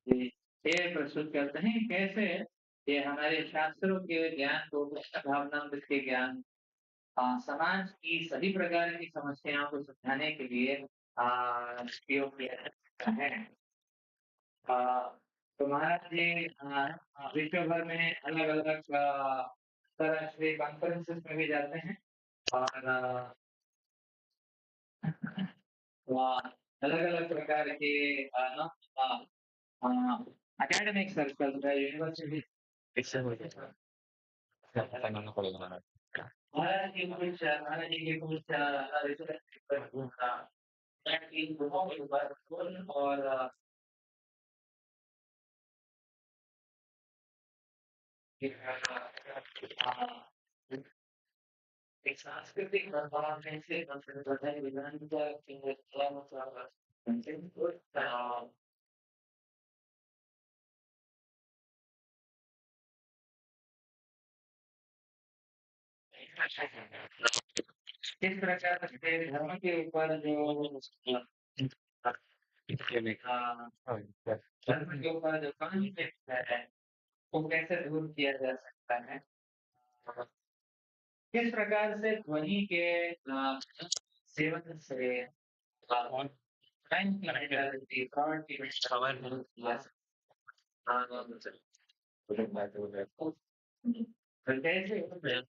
ये प्रस्तुत करते हैं कैसे ये हमारे शास्त्रों के ज्ञान को भावनामृत के ज्ञान समाज की सभी प्रकार की समस्याओं को सुलझाने के लिए उपयोग किया जाता है। अ, तो महाराज जी विश्व भर में अलग-अलग अंतर्राष्ट्रीय कॉन्फ्रेंसेस में भी जाते हैं और अलग-अलग प्रकार के ना अ, एकेडमिक सर्कल में यूनिवर्सिटी महाराज जी के कुछ रिसर्च पेपर और एक सांस्कृतिक प्रभाव में से विधान का किस प्रकार से धर्म के ऊपर जो धर्म के ऊपर जो कॉन्फ्लिक्ट है वो कैसे दूर किया जा सकता है? किस प्रकार से ध्वनि के सेवन से टाइम की मेंटालिटी, थॉट की मेंटालिटी किया कैसे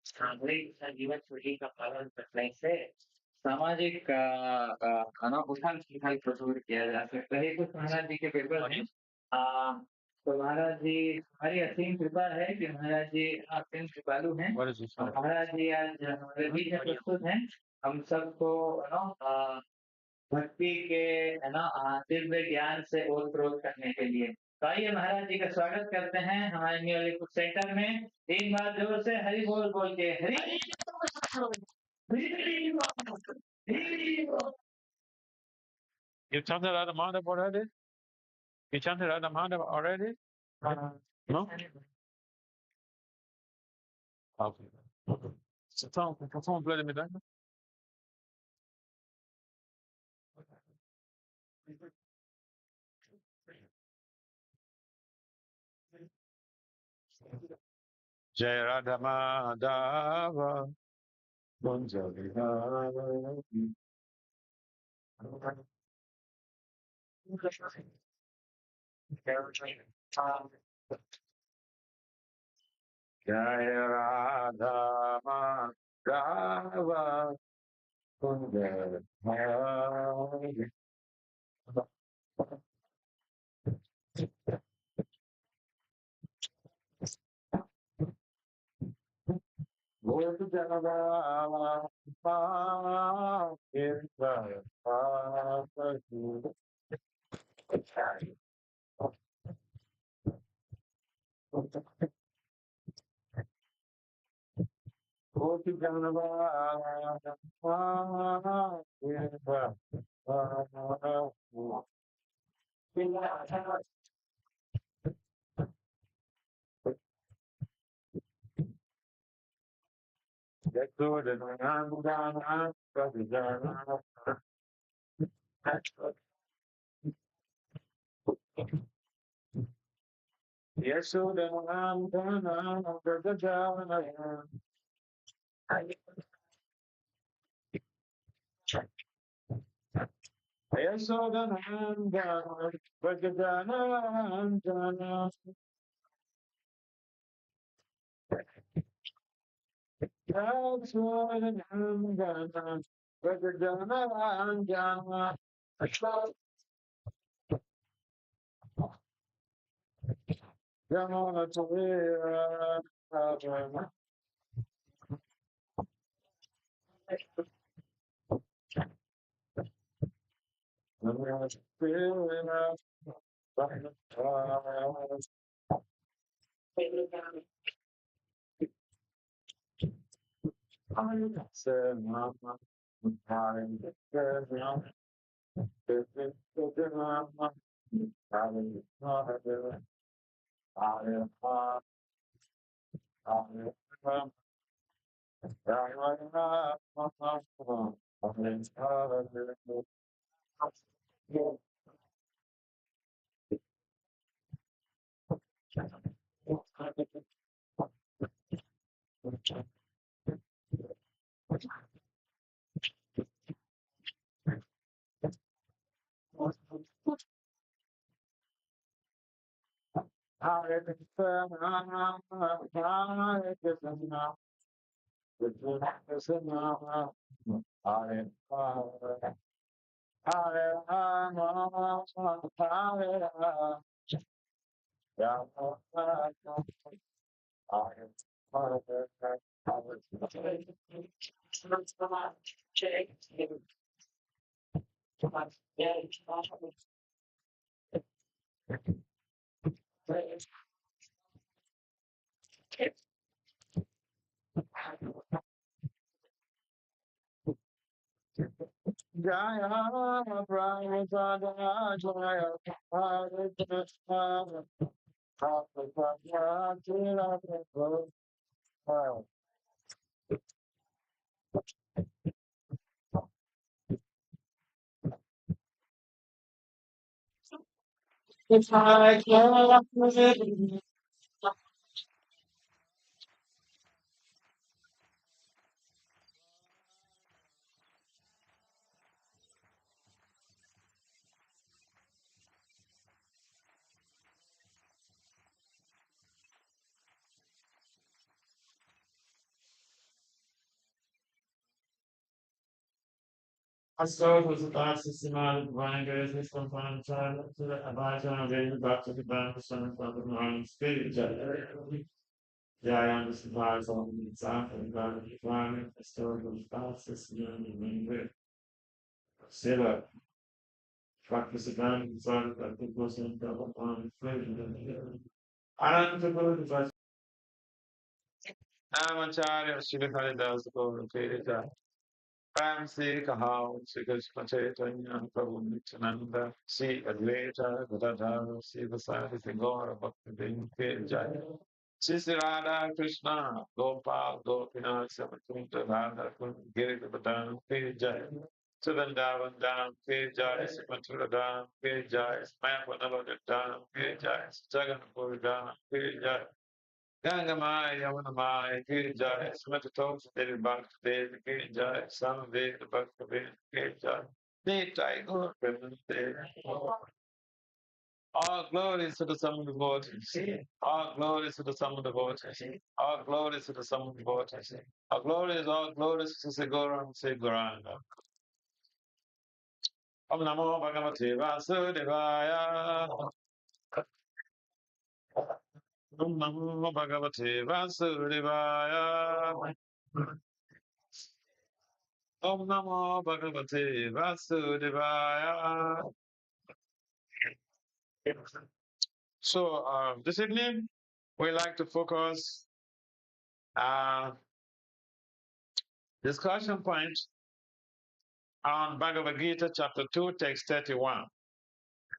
सामूहिक जीवन शैली का पालन करने से सामाजिक उथल-पुथल को दूर किया जा सकता है। ये कुछ महाराज जी के पेपर हैं। तो महाराज जी हमारी असीम कृपा है कि महाराज जी अत्यंत कृपालु हैं। महाराज जी आज हमारे बीच में प्रस्तुत हैं। हम सबको भक्ति के दिव्य ज्ञान से ओत-प्रोत करने के लिए। तो आइए महाराज जी का स्वागत करते हैं हमारे न्यू अलीपुर सेंटर में। 3 बार जोर से हरि बोल बोल के Hari You chanted Radha Madhav already? You chanted Radha Madhav already? No? Okay. Someone play the midnight? Jai Radha Madhava Kunja Vihara Jai Radha Madhava Kunja Vihara Guru Janava Kirtaya Patu Guru Janava Kirtaya Patu Yasodhanandana Pradijana Yasodhanandana Pradijana Yasodhanandana Pradijana Yasodhanandana Pradijana Jamana Tavira Pastor was about systematic blind business from time to time to the advisor and then back to the bank for some of the non spirit. Yeah, I understand why it's all the example about the environment, historical responses, and with Sila, practice the bank, decided that it wasn't double on inflation. I don't know the device. Amacharya Shivakari Das Guru Kirita. Ram Sri Kahau, Sri Krishna Chaitanya, Prabhu Nityananda, Sri Advaita, Gadadhara, Sri Vasari, Sri Gaura, Bhakti Vinke Jaya. Sri Sri Radha Krishna, Gopal, Gopinath, Samakunta, Radha, Giri Govardhan, Ke Jaya. Sudandavan Dam, Ke Jaya, Sri Mathura Dam, Ke Jaya, Smayapanavada Dam, Ke Jaya, Jagannapuр Dam, Ke Jaya. Gangamai, Yamanamai, Girijai, Smatatos, David Bhakti, David Girijai, Son of David Bhakti, Girijai, Nitai Gurpimante. All glories to the sum of the devotees. All glories to the sum of the devotees. All glories to the sum of the devotees. All glories to Sigoram, Siguranga. Om Namo Bhagavate Vasudevaya. Om Namo Bhagavate Vasudevaya. Om Namo Bhagavate Vasudevaya. So this evening, we like to focus discussion point on Bhagavad Gita chapter 2, text 31.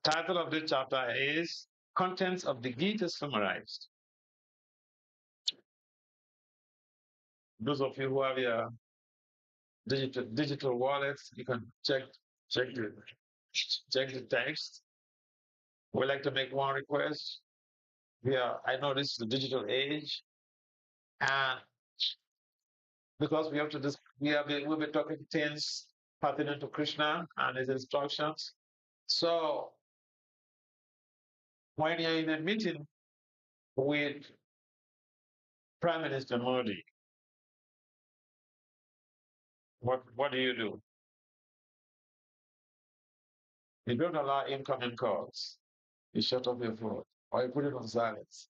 The title of this chapter is Contents of the Gita Summarized. Those of you who have your digital wallets, you can check the text. We like to make one request. I know this is the digital age, and because we'll be talking things pertinent to Krishna and his instructions. So when you're in a meeting with Prime Minister Modi, what do? You don't allow incoming calls. You shut off your phone or you put it on silence.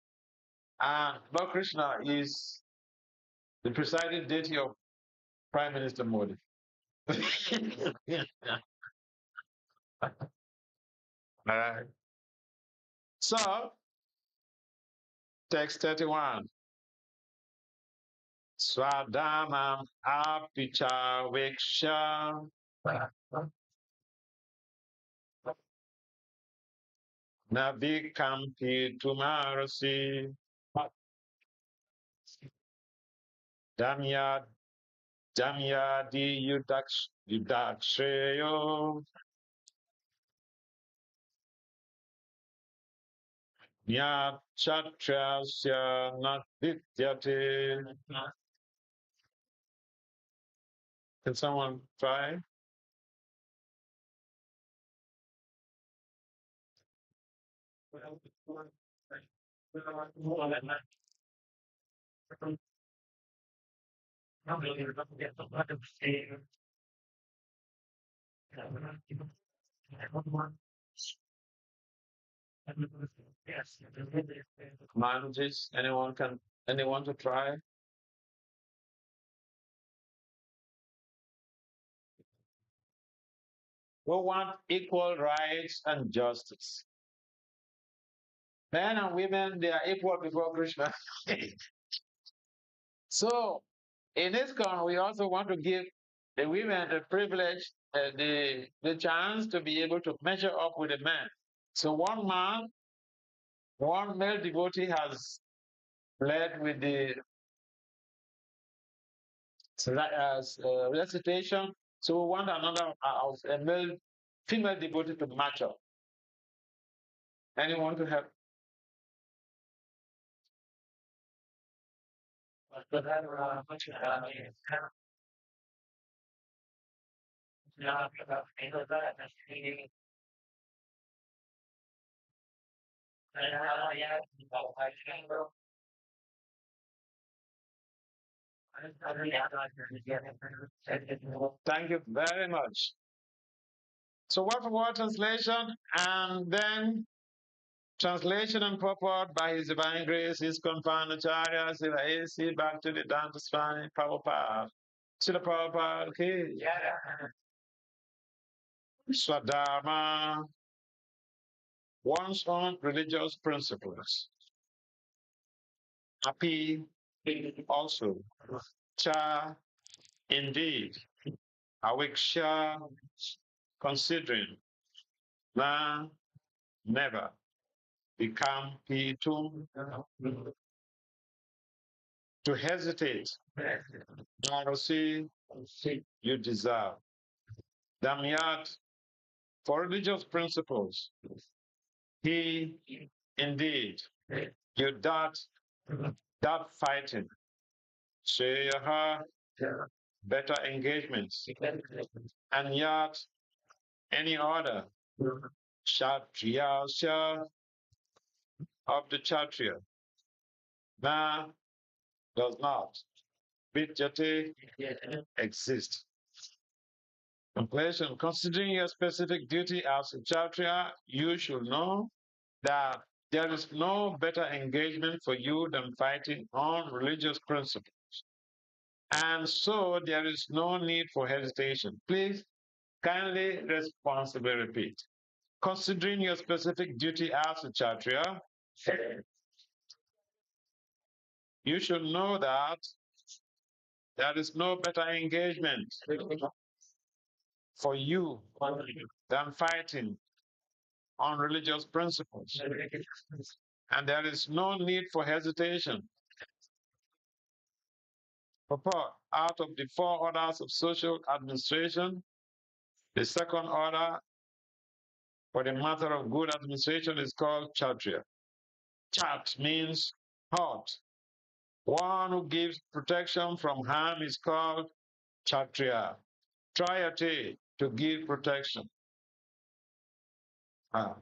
And Lord Krishna is the presiding deity of Prime Minister Modi. All right. So, text 31. Swadhamam apicha veksha navikampi tumarasi damya damyadi yudaksheyo nyachatrasya nadityate. Can someone try? Manjis, anyone to try? We want equal rights and justice. Men and women, they are equal before Krishna. So, in ISKCON, we also want to give the women the privilege, the chance to be able to measure up with the men. So, one male devotee has led with the recitation. So, we want another, female devotee to match up. Anyone to help? Thank you very much. So word for word translation, and then translation and purport by His Divine Grace, His Confirmed Acharya, Srila A.C. Bhakti Vedanta Swami Prabhupada. Srila Prabhupada ki Swadharma, one's own religious principles. Api also. Cha, indeed. Awiksha, considering. Na, never. Become pitum, to hesitate. Narasi, you deserve. Damyat, for religious principles. He, indeed, you that fighting. Shreyaha, better engagements. And yet, any order. Kshatriyasya, of the Kshatriya. Na, does not. Vidyate, exist. Completion. Considering your specific duty as a Kshatriya, you should know that there is no better engagement for you than fighting on religious principles. And so there is no need for hesitation. Please kindly responsibly repeat. Considering your specific duty as a Kshatriya, you should know that there is no better engagement for you than fighting on religious principles. And there is no need for hesitation. Purport, out of the 4 orders of social administration, the second order for the matter of good administration is called Kshatriya. Chat means hot. One who gives protection from harm is called Kshatriya. Trayate, to give protection. The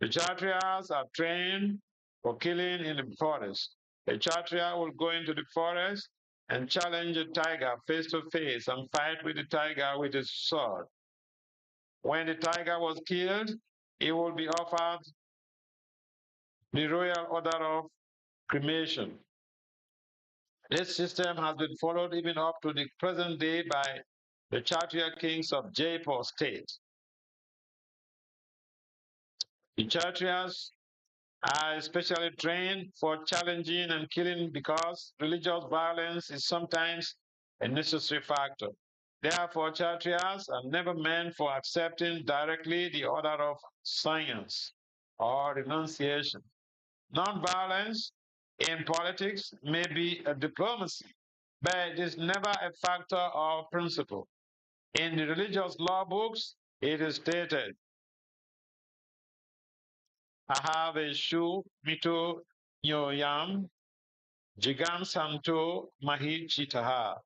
Kshatriyas are trained for killing in the forest. A Kshatriya will go into the forest and challenge a tiger face to face and fight with the tiger with his sword. When the tiger was killed, he will be offered the royal order of cremation. This system has been followed even up to the present day by the Kshatriya kings of Jaipur state. The Kshatriyas are especially trained for challenging and killing because religious violence is sometimes a necessary factor. Therefore, Kshatriyas are never meant for accepting directly the order of science or renunciation. Non-violence in politics may be a diplomacy, but it is never a factor or principle. In the religious law books, it is stated, Ahaveshu mito yoyam jigam santo mahi chitaha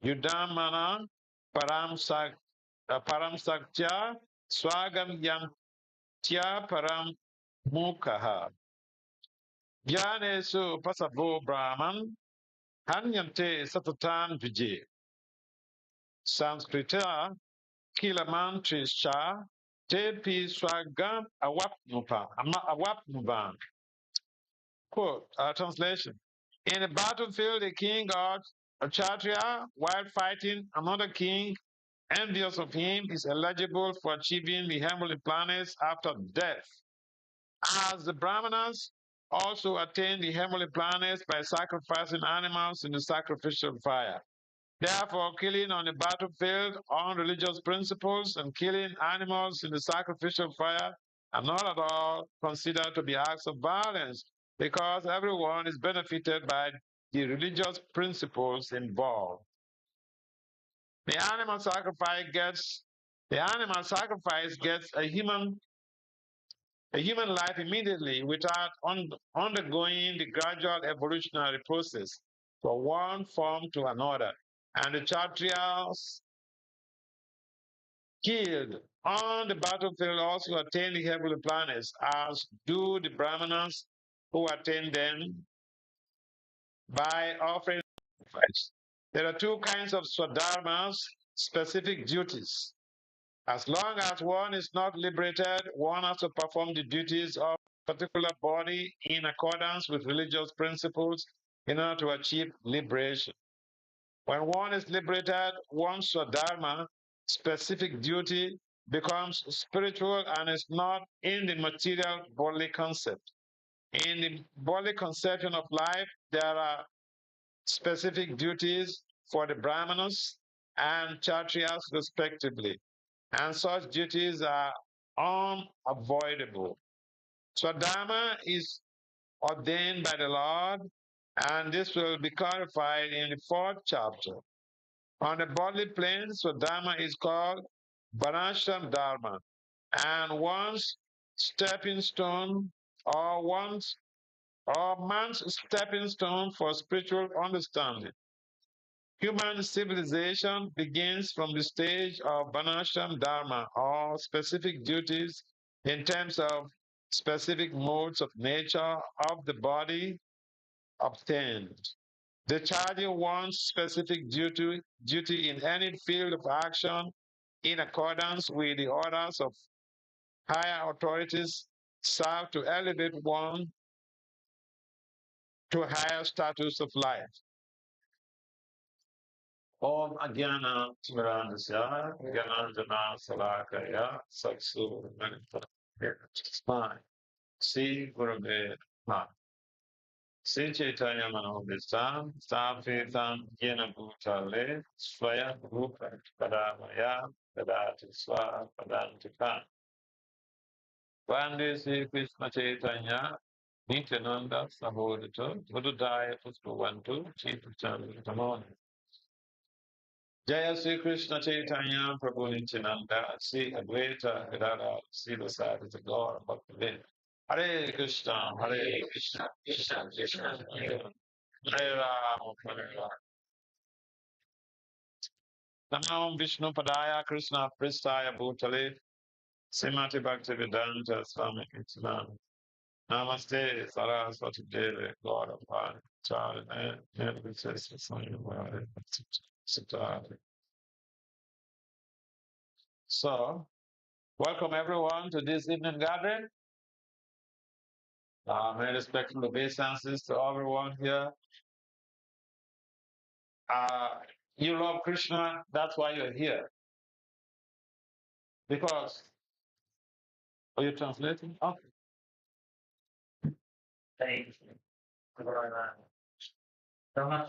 yudamana param saktya swagam yantya param mukaha. Jnanesu pasavo Brahman Hanyante Satatan Vijay. Sanskrita Kilamantrisha Tepi Swagam Awapnuban. Quote, translation. In a battlefield, a king or a Kshatriya, while fighting another king, envious of him, is eligible for achieving the heavenly planets after death. As the Brahmanas also attain the heavenly planets by sacrificing animals in the sacrificial fire. Therefore, killing on the battlefield on religious principles and killing animals in the sacrificial fire are not at all considered to be acts of violence because everyone is benefited by the religious principles involved. The animal sacrifice gets a human life immediately without undergoing the gradual evolutionary process from one form to another. And the Kshatriyas killed on the battlefield also attain the heavenly planets, as do the Brahmanas who attain them by offering sacrifice. There are two kinds of swadharmas, specific duties. As long as one is not liberated, one has to perform the duties of a particular body in accordance with religious principles in order to achieve liberation. When one is liberated, one's swadharma, specific duty, becomes spiritual and is not in the material bodily concept. In the bodily conception of life, there are specific duties for the Brahmanas and Kshatriyas respectively, and such duties are unavoidable. Swadharma is ordained by the Lord, and this will be clarified in the fourth chapter. On the bodily plane, Swadharma is called Varnashram Dharma, and one's stepping stone or man's stepping stone for spiritual understanding. Human civilization begins from the stage of Varnashram Dharma, or specific duties in terms of specific modes of nature of the body obtained. Discharging one's specific duty in any field of action in accordance with the orders of higher authorities serve to elevate one to a higher status of life. Om Ajnana Timirandasya Gyananjana Salakaya Satsu Manipura. See Gurave Ma. Sri Chaitanya Manovisam, Sthapitam Yena Bhutale, Swaya Rupa Padamaya, Padati Swa Padantika. Vande Sri Krishna Chaitanya, Nityananda Sahodita, Buddhaya Puspavantu, Chittachandra Tamon. Jaya Sri Krishna Chaitanya, Prabhu Nityananda, Sri Advaita Gadada, Sri Vasadi Gaur Bhakti. Hare Krishna, Krishna Krishna, Hare Rama, Hare Rama. Namo Vishnu Padaya Krishna Pristaya Bhutale Simati Bhakti Vedanta Swami Krishna. Namaste Saraswati Devi Gaura Pai Charine Nirvishesha Swami Vari Sitari. So, welcome everyone to this evening gathering. May respectful obeisances to everyone here. You love Krishna, that's why you're here. Because, are you translating? Okay. Thank you. So much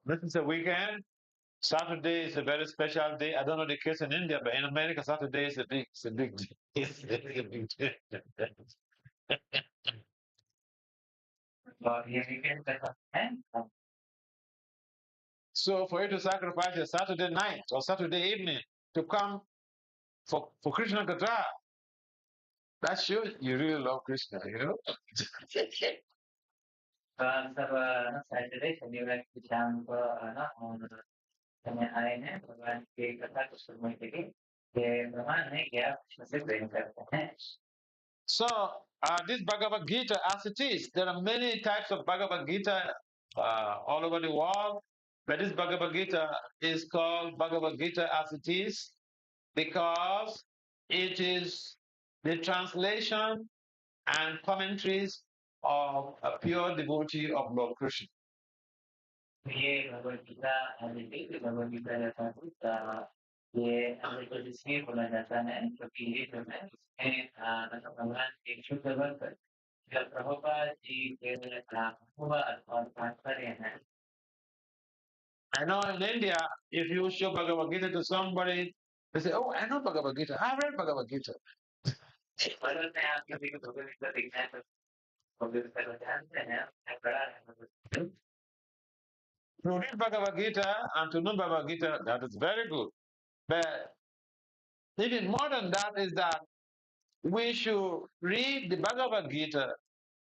this is a weekend. Saturday is a very special day. I don't know the case in India, but in America, Saturday is a big day. It's a big day. So for you to sacrifice a Saturday night or Saturday evening to come for Krishna Katra, that shows you really love Krishna, you know? समय आए हैं भगवान की कथा को सुनने के लिए, ये प्रमाण है कि आप कृष्ण से प्रेम करते हैं। So, this Bhagavad Gita, as it is, there are many types of Bhagavad Gita all over the world, but this Bhagavad Gita is called Bhagavad Gita as it is because it is the translation and commentaries of a pure devotee of Lord Krishna. ये भगवद गीता भगवद गीता जैसा कुछ ये हमको इसलिए बोला जाता है क्योंकि ये जो है इसमें मतलब भगवान के शुद्ध भक्त जब प्रभुपाद जी के अनुवाद और तात्पर्य है। I know in India, if you show Bhagavad Gita to somebody, they say, "Oh, I know Bhagavad Gita. I've read Bhagavad Gita." Bharat में आप किसी को भगवद गीता दिखना है तो भगवद गीता को जानते हैं, पढ़ा है Bhagavad Gita. To read Bhagavad Gita and to know Bhagavad Gita, that is very good. But even more than that is that we should read the Bhagavad Gita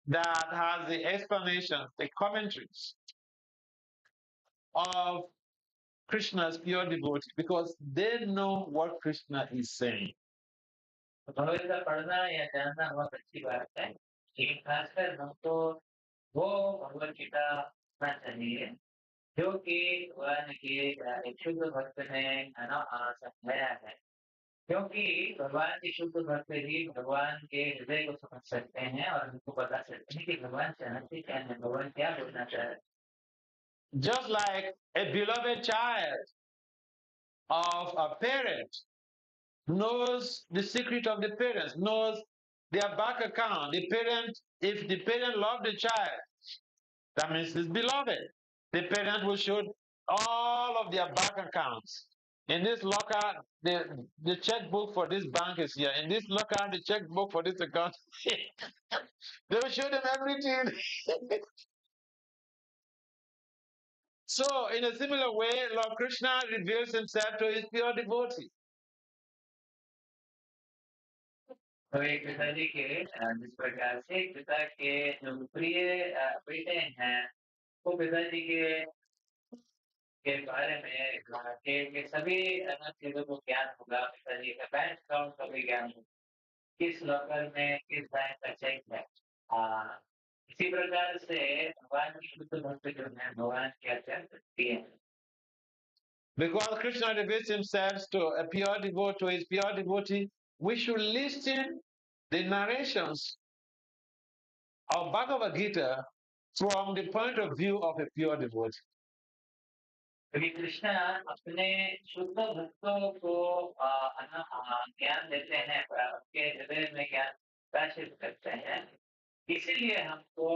that has the explanations, the commentaries of Krishna's pure devotee, because they know what Krishna is saying. Bhagavad Gita पढ़ना या जानना बहुत अच्छी बात है, लेकिन खासकर हमको वो भगवद गीता पढ़ना चाहिए जो कि भगवान के एक शुद्ध भक्त ने है ना समझाया है, क्योंकि भगवान के शुद्ध भक्त ही भगवान के हृदय को समझ सकते हैं और उनको बता सकते हैं कि भगवान चाहते क्या है, भगवान क्या बोलना चाह रहे हैं। Just like a beloved child of a parent knows the secret of the parents, knows their bank account. The parent, if the parent love the child, that means it's beloved. The parent will show all of their bank accounts. In this locker, the checkbook for this bank is here. In this locker, the checkbook for this account. They will show them everything. So, in a similar way, Lord Krishna reveals himself to his pure devotee. तो एक पिताजी के जिस प्रकार से पिता के जो प्रिय बेटे हैं वो पिताजी के बारे में के सभी चीजों को ज्ञान होगा, पिताजी का बैंक अकाउंट का भी ज्ञान होगा, किस लॉकर में किस बैंक का चेक है। इसी प्रकार से भगवान की शुद्ध भक्त जो है भगवान की अत्यंत प्रिय है। Because Krishna reveals himself to a pure devotee, to his pure devotee, we should listen the narrations of Bhagavad Gita from the point of view of a pure devotee. क्योंकि कृष्ण अपने शुद्ध भक्तों को ज्ञान देते हैं, उनके हृदय में ज्ञान प्रकाशित करते हैं, इसीलिए हमको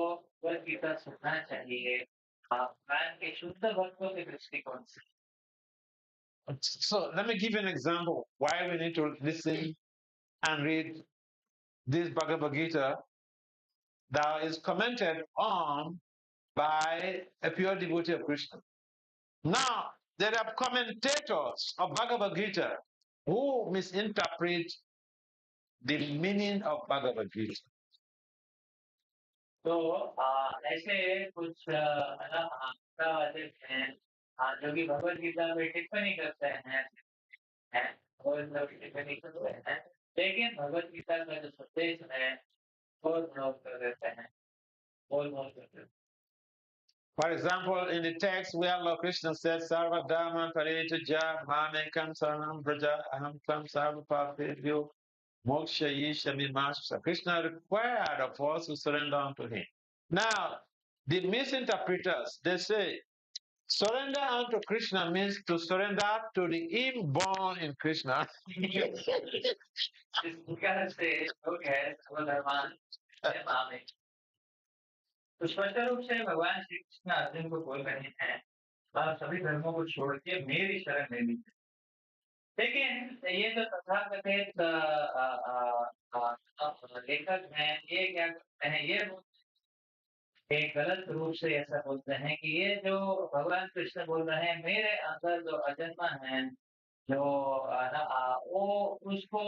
भगवद गीता सुनना चाहिए भगवान के शुद्ध भक्तों के दृष्टिकोण से। So let me give you an example why we need to listen and read this Bhagavad Gita that is commented on by a pure devotee of Krishna. Now, there are commentators of Bhagavad Gita who misinterpret the meaning of Bhagavad Gita. तो ऐसे कुछ हैं जो कि भगवद गीता में टिप्पणी करते हैं और टिप्पणी करते हैं, लेकिन भगवद गीता का जो संदेश है वो नोट कर देते हैं, बोल बोल कर देते हैं। For example, in the text where Lord Krishna says, Sarva Dharma Paritaja Mamekam Saranam Braja Aham Tam Sarva Papebhyo Moksha Yishami Masa. Krishna required of us to surrender unto him. Now, the misinterpreters, they say, surrender unto Krishna means to surrender to the inborn in Krishna. इस प्रकार से लोग हैं सर्वधर्मान मामे। तो स्पष्ट रूप से भगवान श्री कृष्ण अर्जुन को बोल रहे हैं सभी धर्मों को छोड़ के मेरी शरण ले लीजिए। लेकिन ये जो तथाकथित लेखक हैं ये क्या करते हैं, ये एक गलत रूप से ऐसा बोलते हैं कि ये जो भगवान कृष्ण बोल रहे हैं मेरे अंदर जो अजन्मा है जो वो उसको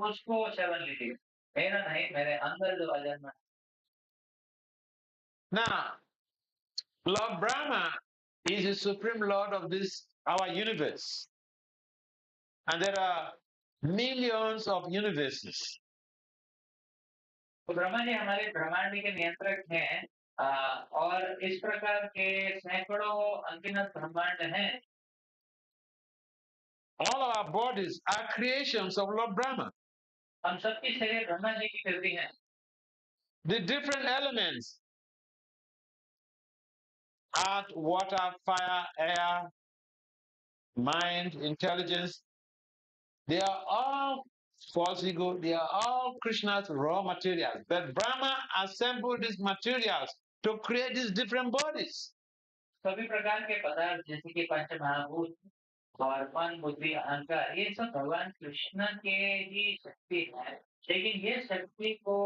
उसको शरण लीजिए, मेरा नहीं, मेरे अंदर जो अजन्मा है। Now, Lord Brahma is the supreme lord of this our universe. And there are millions of universes. तो ब्रह्मा जी हमारे ब्रह्मांड के नियंत्रक हैं और इस प्रकार के सैकड़ों अनगिनत ब्रह्मांड हैं. All our bodies are creations of Lord Brahma. हम सबके शरीर ब्रह्मा जी की कृति हैं. The different elements, earth, water, fire, air, mind, intelligence, they are all false ego, they are all Krishna's raw materials. But Brahma assembled these materials to create these different bodies. सभी प्रकार के पदार्थ जैसे कि पंच महाभूत और मन बुद्धि अहंकार ये सब भगवान कृष्ण के ही शक्ति है. लेकिन ये शक्ति को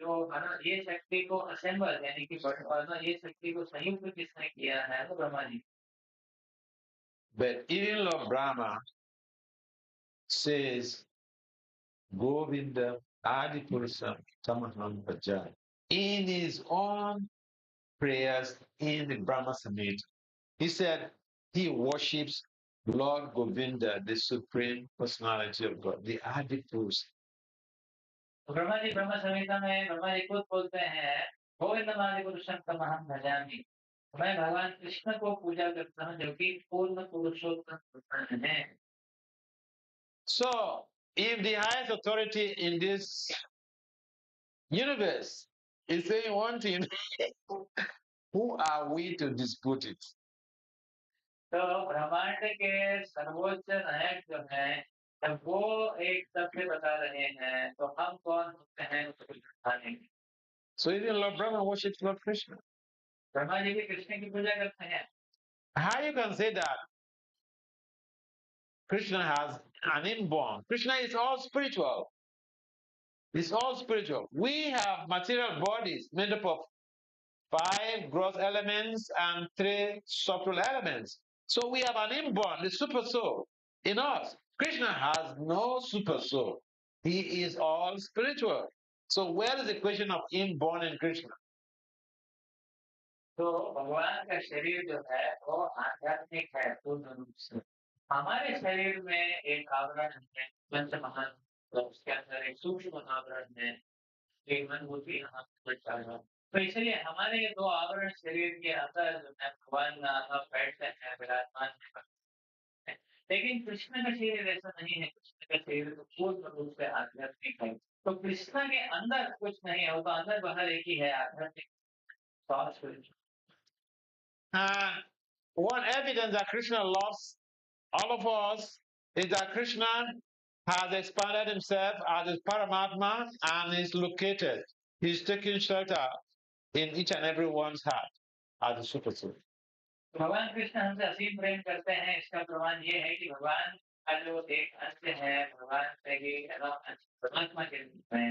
जो है ना ये शक्ति को असेंबल यानी कि ये शक्ति को संयुक्त किसने किया है तो Brahma ji. But even Lord Brahma says, Govinda Adipurusam Tamaham Bhajai, in his own prayers in the Brahma Samhita. He said he worships Lord Govinda, the Supreme Personality of God, the Adipurus. तो ब्रह्मा जी ब्रह्म संहिता में ब्रह्मा जी खुद बोलते हैं गोविंद आदिपुरुषम तमहम भजामि. मैं भगवान कृष्ण को पूजा करता हूँ जो कि पूर्ण पुरुषोत्तम है. So, if the highest authority in this universe is saying one thing, who are we to dispute it? तो ब्रह्मांड के सर्वोच्च नायक जो है जब वो एक सत्य बता रहे हैं तो हम कौन होते हैं उसको बताने. So even Lord Brahma worships Lord Krishna. Brahma ji भी कृष्ण की पूजा करते हैं. How you can say that Krishna has an inborn? Krishna is all spiritual. It's all spiritual. We have material bodies made up of 5 gross elements and 3 subtle elements. So we have an inborn, the super soul in us. Krishna has no super soul. He is all spiritual. So where is the question of inborn in Krishna? तो भगवान का शरीर जो है वो आध्यात्मिक है पूर्ण रूप से. हमारे शरीर में एक आवरण है पंच महान तो उसके अंदर एक सूक्ष्म आवरण है एक मन बुद्धि अहंकार. तो इसलिए हमारे ये दो आवरण शरीर के अंदर जो है भगवान बैठते हैं विराजमान है. लेकिन कृष्ण का शरीर ऐसा नहीं है. कृष्ण का शरीर तो पूर्ण रूप से आध्यात्मिक है. तो कृष्ण के अंदर कुछ नहीं है वो तो अंदर बाहर एक ही है आध्यात्मिक. One evidence that Krishna loves all of us is that Krishna has expanded himself as his Paramatma and is located. He's taking shelter in each and every one's heart as a super soul. भगवान कृष्ण हमसे असीम प्रेम करते हैं इसका प्रमाण ये है कि भगवान का जो एक अंश है भगवान से ही परमात्मा के रूप में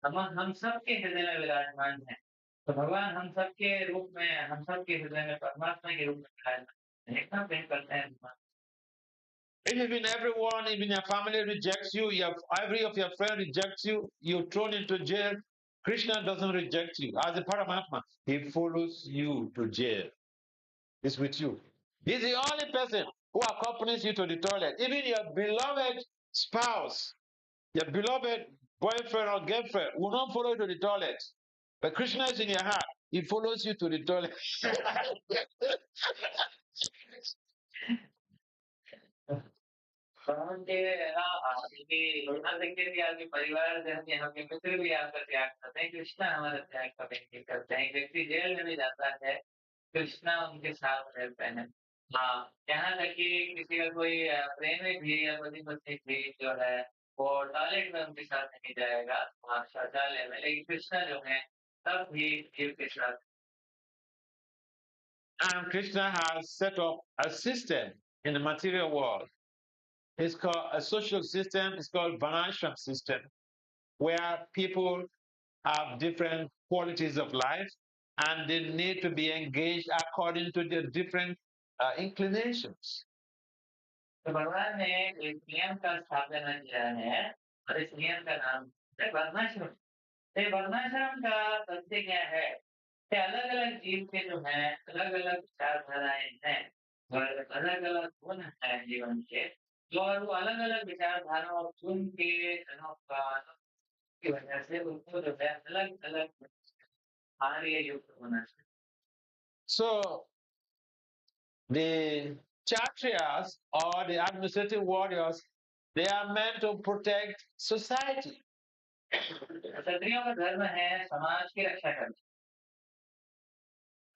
हम सबके हृदय में विराजमान है. तो भगवान हम सबके रूप में हम सबके हृदय में परमात्मा के रूप में विराजमान है. इतना प्रेम करते हैं भगवान. Even everyone, even your family rejects you, every of your friend rejects you, you're thrown into jail. Krishna doesn't reject you. As a Paramatma, he follows you to jail. He's with you. He's the only person who accompanies you to the toilet. Even your beloved spouse, your beloved boyfriend or girlfriend will not follow you to the toilet. But Krishna is in your heart. He follows you to the toilet. आपके परिवार से आपके मित्र भी आपका त्याग करते हैं. कृष्णा हमारा त्याग कभी करते हैं. व्यक्ति जेल में भी जाता है कृष्णा उनके साथ रहते हैं. हाँ यहाँ तक कि किसी का कोई प्रेमी भी या पति पत्नी भी जो है वो टॉयलेट में उनके साथ नहीं जाएगा वहाँ शौचालय में. लेकिन कृष्णा जो है तब भी जीव के साथ. And Krishna has set up a system in the material world. It's called a social system. It's called Varnashram system, where people have different qualities of life and they need to be engaged according to their different inclinations. तो भगवान ने एक नियम का स्थापना किया है और इस नियम का नाम है वर्णाश्रम. तो वर्णाश्रम का तथ्य क्या है कि अलग अलग जीव के जो है अलग अलग विचारधाराएं हैं. और अलग-अलग गुण हैं जीवन के, और वो अलग-अलग विचारधारा और गुण के की वजह से उनको जो है अलग-अलग कार्य युक्त होना चाहिए। So the Kshatriyas or the administrative warriors, they are meant to protect society. क्षत्रियों का धर्म है समाज की रक्षा करना,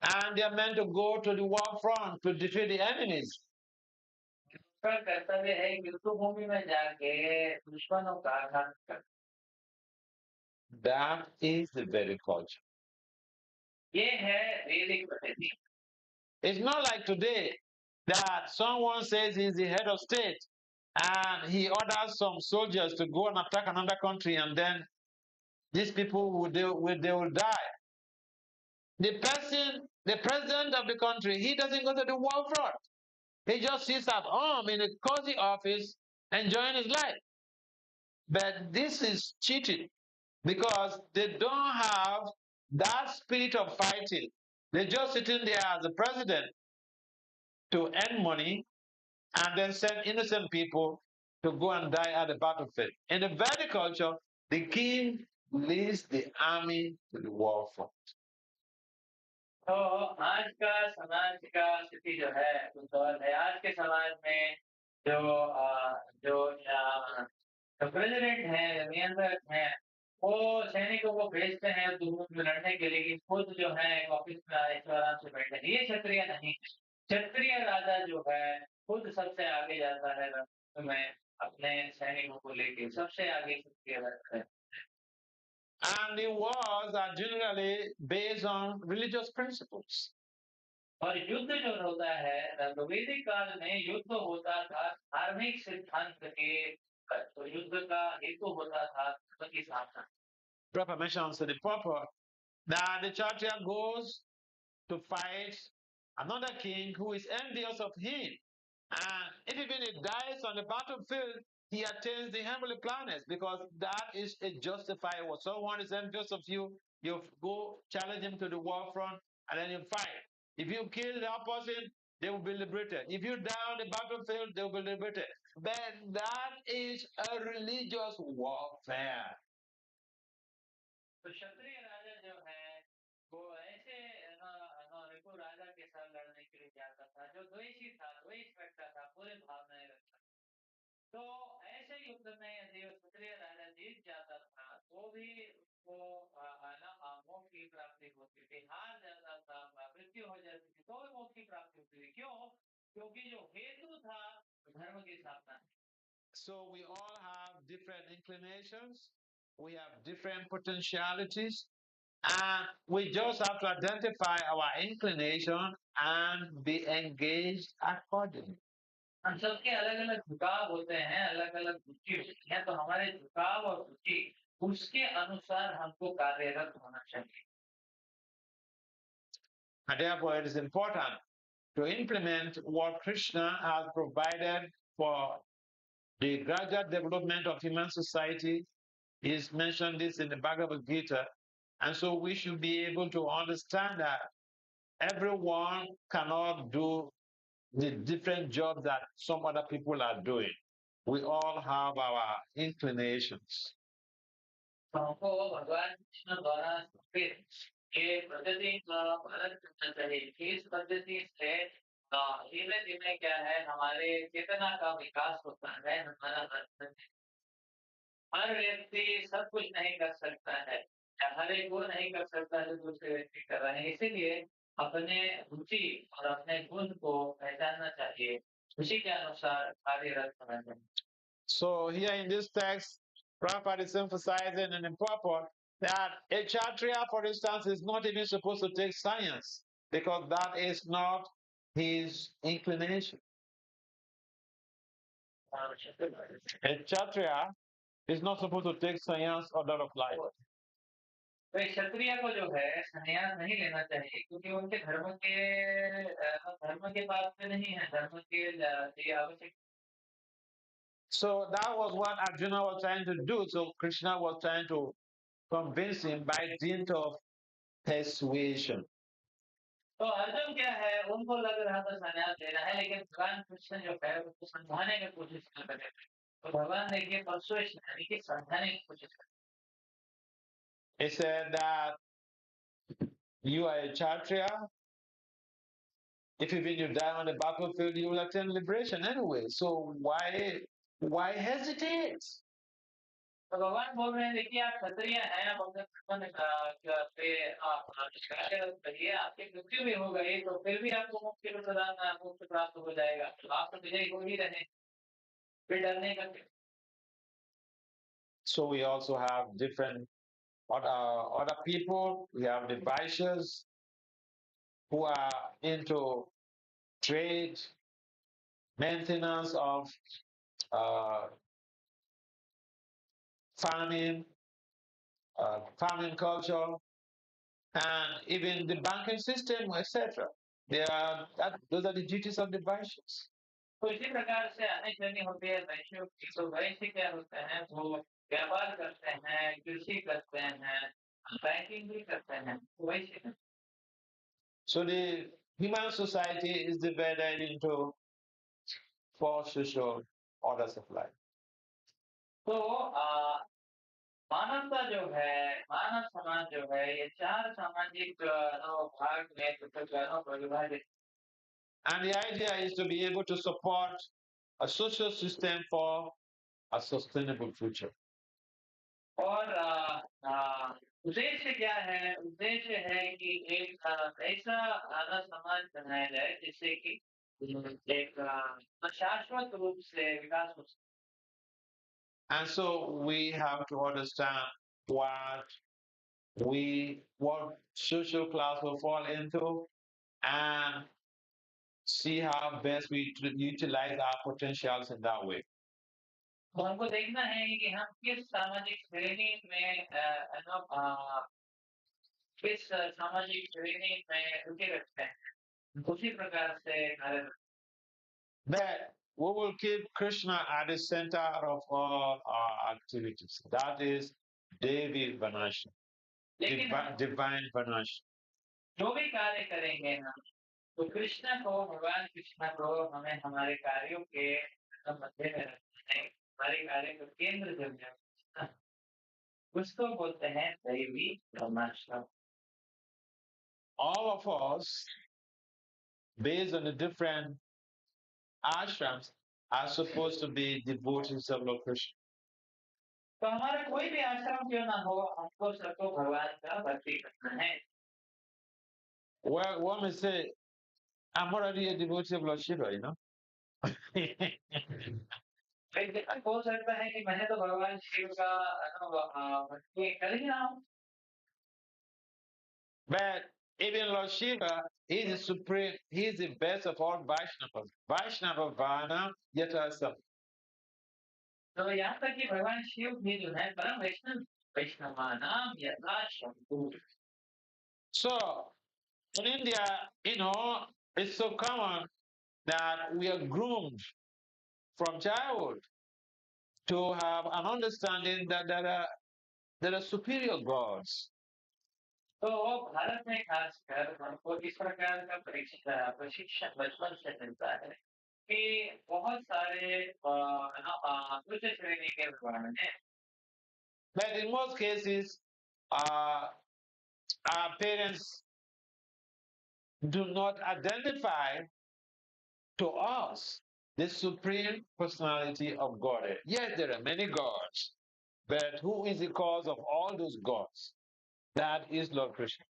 And they are meant to go to the war front to defeat the enemies. उसका कर्तव्य है युद्ध भूमि में जाके दुश्मनों का घात करना। That is the very culture. ये है वैदिक पद्धति। It's not like today that someone says he's the head of state and he orders some soldiers to go and attack another country, and then these people they will die. The person, the president of the country, he doesn't go to the war front. He just sits at home in a cozy office enjoying his life. But this is cheating because they don't have that spirit of fighting. They're just sitting there as a president to earn money and then send innocent people to go and die at the battlefield. In the Vedic culture, the king leads the army to the war front. तो आज का समाज का स्थिति जो है कुछ और है। आज के समाज में जो प्रेसिडेंट है, नियंत्रक है, वो सैनिकों को भेजते हैं युद्ध में लड़ने के लिए, लेकिन खुद जो है ऑफिस में आराम से बैठे हैं। ये क्षत्रिय नहीं। क्षत्रिय राजा जो है खुद सबसे आगे जाता है रण में अपने सैनिकों को लेके, सबसे आगे क्षत्रिय रहता है। And the wars are generally based on religious principles. और युद्ध जो होता है वैदिक काल में युद्ध होता था धार्मिक सिद्धांत के, तो युद्ध का हेतु होता था धर्म की स्थापना। Prabhupada mentions to the purport that the Kshatriya goes to fight another king who is envious of him. And if even he dies on the battlefield, he attains the heavenly planets because that is a justifiable. Someone is envious of you, you go challenge him to the war front and then you fight. If you kill that person, they will be liberated. If you die on the battlefield, they will be liberated. But that is a religious warfare. तो क्षत्रिय राजा जो है वो ऐसे रिपु राजा के साथ लड़ने के लिए जाता था जो द्वेषी था, द्वेष रखता था, पूरे भावनाएं रखता था। तो ऐसे युद्ध में यदि क्षत्रिय राजा जीत जाता था तो भी उसको मोक्ष की प्राप्ति होती थी। हार जाता था, मृत्यु हो जाती थी तो भी मोक्ष की प्राप्ति होती थी। क्यों? क्योंकि जो हेतु था धर्म की स्थापना। So we all have different inclinations, we have different potentialities, and we just have to identify our inclination and be engaged accordingly. हम सबके अलग-अलग झुकाव होते हैं, अलग-अलग रुचि होती है, तो हमारे झुकाव और रुचि उसके अनुसार हमको कार्यरत होना चाहिए। And therefore, it is important to implement what Krishna has provided for the gradual development of human society. He's mentioned this in the Bhagavad Gita. And so we should be able to understand that everyone cannot do the different jobs that some other people are doing. We all have our inclinations. हमको भगवान कृष्ण द्वारा ये पद्धति का पालन करना चाहिए। इस पद्धति से धीमे-धीमे क्या है हमारे चेतना का विकास होता है, हमारा हर व्यक्ति सब कुछ नहीं कर सकता है, हर एक वो नहीं कर सकता जो दूसरे व्यक्ति कर रहे हैं। इसीलिए अपने रुचि और अपने गुण को पहचानना चाहिए, उसी के अनुसार कार्यरत होना चाहिए। So here in this text, Prabhupada is emphasizing in the purport that a Kshatriya, for instance, is not even supposed to take science because that is not his inclination. A Kshatriya is not supposed to take science or that of life. तो क्षत्रिय को जो है संन्यास नहीं लेना चाहिए क्योंकि उनके धर्म के पास में नहीं है, धर्म के लिए आवश्यक। So that was what Arjuna was trying to do. So Krishna was trying to convince him by dint of persuasion. तो अर्जुन क्या है, उनको लग रहा था संन्यास लेना है, लेकिन भगवान कृष्ण जो है उसको समझाने की कोशिश कर रहे थे। तो भगवान देखिए परसुएशन यानी कि समझाने की कोशिश कर। He said that you are a Kshatriya. If even you die on the battlefield, you will attain liberation anyway. So why hesitate? तो भगवान बोल रहे हैं देखिए आप क्षत्रिय हैं, आप अपने दुश्मन पे आप कार्यरत रहिए, आपकी मृत्यु भी हो गई तो फिर भी आपको मुक्ति प्राप्त हो जाएगा, तो आप तो विजयी हो ही रहे, फिर डरने का क्या? So we also have different other people. We have the Vaishyas who are into trade, maintenance of uh, farming, farming culture, and even the banking system, etc. Those are the duties of the Vaishyas. तो इसी प्रकार से अनेक श्रेणी होती है वैश्यों की। तो वैश्य क्या होते हैं, वो व्यापार करते हैं, कृषि करते हैं, बैंकिंग भी करते हैं, तो वैश्य हैं। So the human society is divided into four social orders of life. तो मानवता जो है, मानव समाज जो है, ये चार सामाजिक भाग में विभाजित। And the idea is to be able to support a social system for a sustainable future. और उद्देश्य क्या है? उद्देश्य है कि एक ऐसा समाज बनाया जाए जिससे कि एक शाश्वत रूप से विकास हो सके। And so we have to understand what social class will fall into and see how best we utilize our potentials in that way. तो हमको देखना है कि हम किस सामाजिक श्रेणी में किस सामाजिक श्रेणी में रुचि रखते हैं, उसी प्रकार से कार्य। That we will keep Krishna at the center of all our activities. That is Devi Vanasha, divine Vanasha. जो भी कार्य करेंगे हम, तो कृष्ण को, भगवान कृष्ण को हमें हमारे कार्यों के मध्य में रखना है। हमारे कार्य का केंद्र जो है उसको बोलते हैं दैवी धर्माश्रम। All of us, based on the different ashrams, are supposed to be devotees of Lord Krishna. तो हमारा कोई भी आश्रम क्यों ना हो, हमको सबको भगवान का भक्ति करना है। Well, one may say, I'm already a devotee of Lord Shiva, you know. एक व्यक्ति बोल सकता है कि मैंने तो भगवान शिव का भक्ति कर ही रहा हूँ। But even Lord Shiva, he is the supreme, he is the best of all Vaishnavas. Vaishnava Vana Yatasam. तो यहाँ तक कि भगवान शिव भी जो है परम वैष्णव, वैष्णवानाम यथा Shambhu. So in India, it's so common that we are groomed from childhood to have an understanding that there are superior gods. तो भारत में खासकर हमको इस प्रकार का प्रशिक्षण बचपन से मिलता है कि बहुत सारे उच्च श्रेणी के भगवान हैं। But in most cases, our parents do not identify to us the supreme personality of Godhead. Yes, there are many gods, but who is the cause of all those gods? That is Lord Krishna.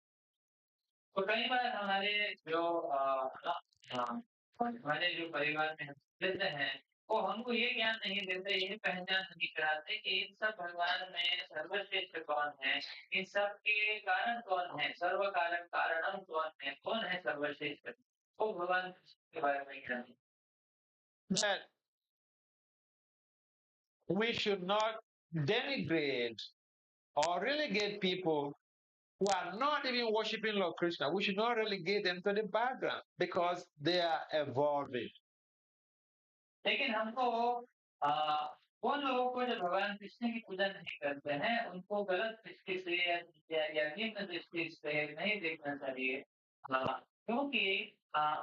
तो कई बार हमारे जो परिवार में हम रहते हैं, वो हमको ये ज्ञान नहीं देते, ये पहचान नहीं कराते कि इन सब भगवान में सर्वश्रेष्ठ कौन है, इन सब के कारण कौन है, सर्व कारण कारणम कौन है सर्वश्रेष्ठ, वो भगवान के बारे में ज्ञान। That we should not denigrate or relegate people who are not even worshiping Lord Krishna. We should not relegate them to the background because they are evolving. लेकिन हमको उन लोगों को जो भगवान कृष्ण की पूजा नहीं करते हैं, उनको गलत दृष्टि से या निम्न दृष्टि से नहीं देखना चाहिए। क्योंकि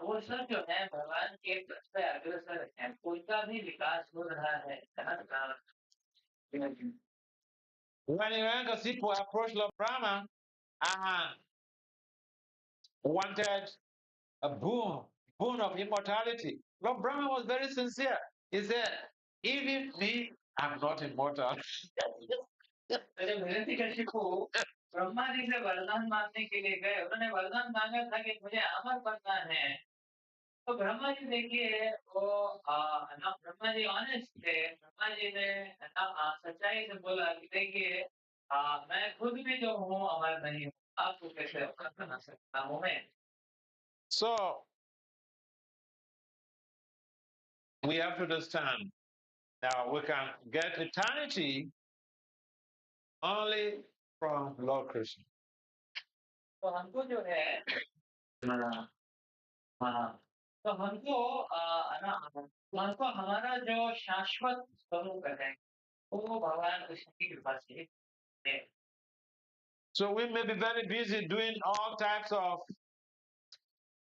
वो सब जो है भगवान के पथ पे अग्रसर है, उनका भी विकास हो रहा है ना? When Hiranyakasipu approached Lord Brahma and wanted a boon of immortality, Lord Brahma was very sincere. He said, even me, I'm not immortal. Hiranyakashipu Brahma ji से वरदान मांगने के लिए गए, उन्होंने वरदान मांगा था कि मुझे अमर बनना है। तो ब्रह्मा जी देखिए वो ना ब्रह्मा जी ऑनेस्ट थे। ब्रह्मा जी ने ना सच्चाई से बोला कि देखिए मैं खुद भी जो हूँ अमर नहीं हूँ, आपको कैसे अमर बना सकता हूँ मैं? So we have to understand now we can get eternity only from Lord Krishna. तो हमको जो है हाँ, तो हमको ना हमको हमारा जो शाश्वत स्वरूप है वो भगवान कृष्ण की कृपा से है। So we may be very busy doing all types of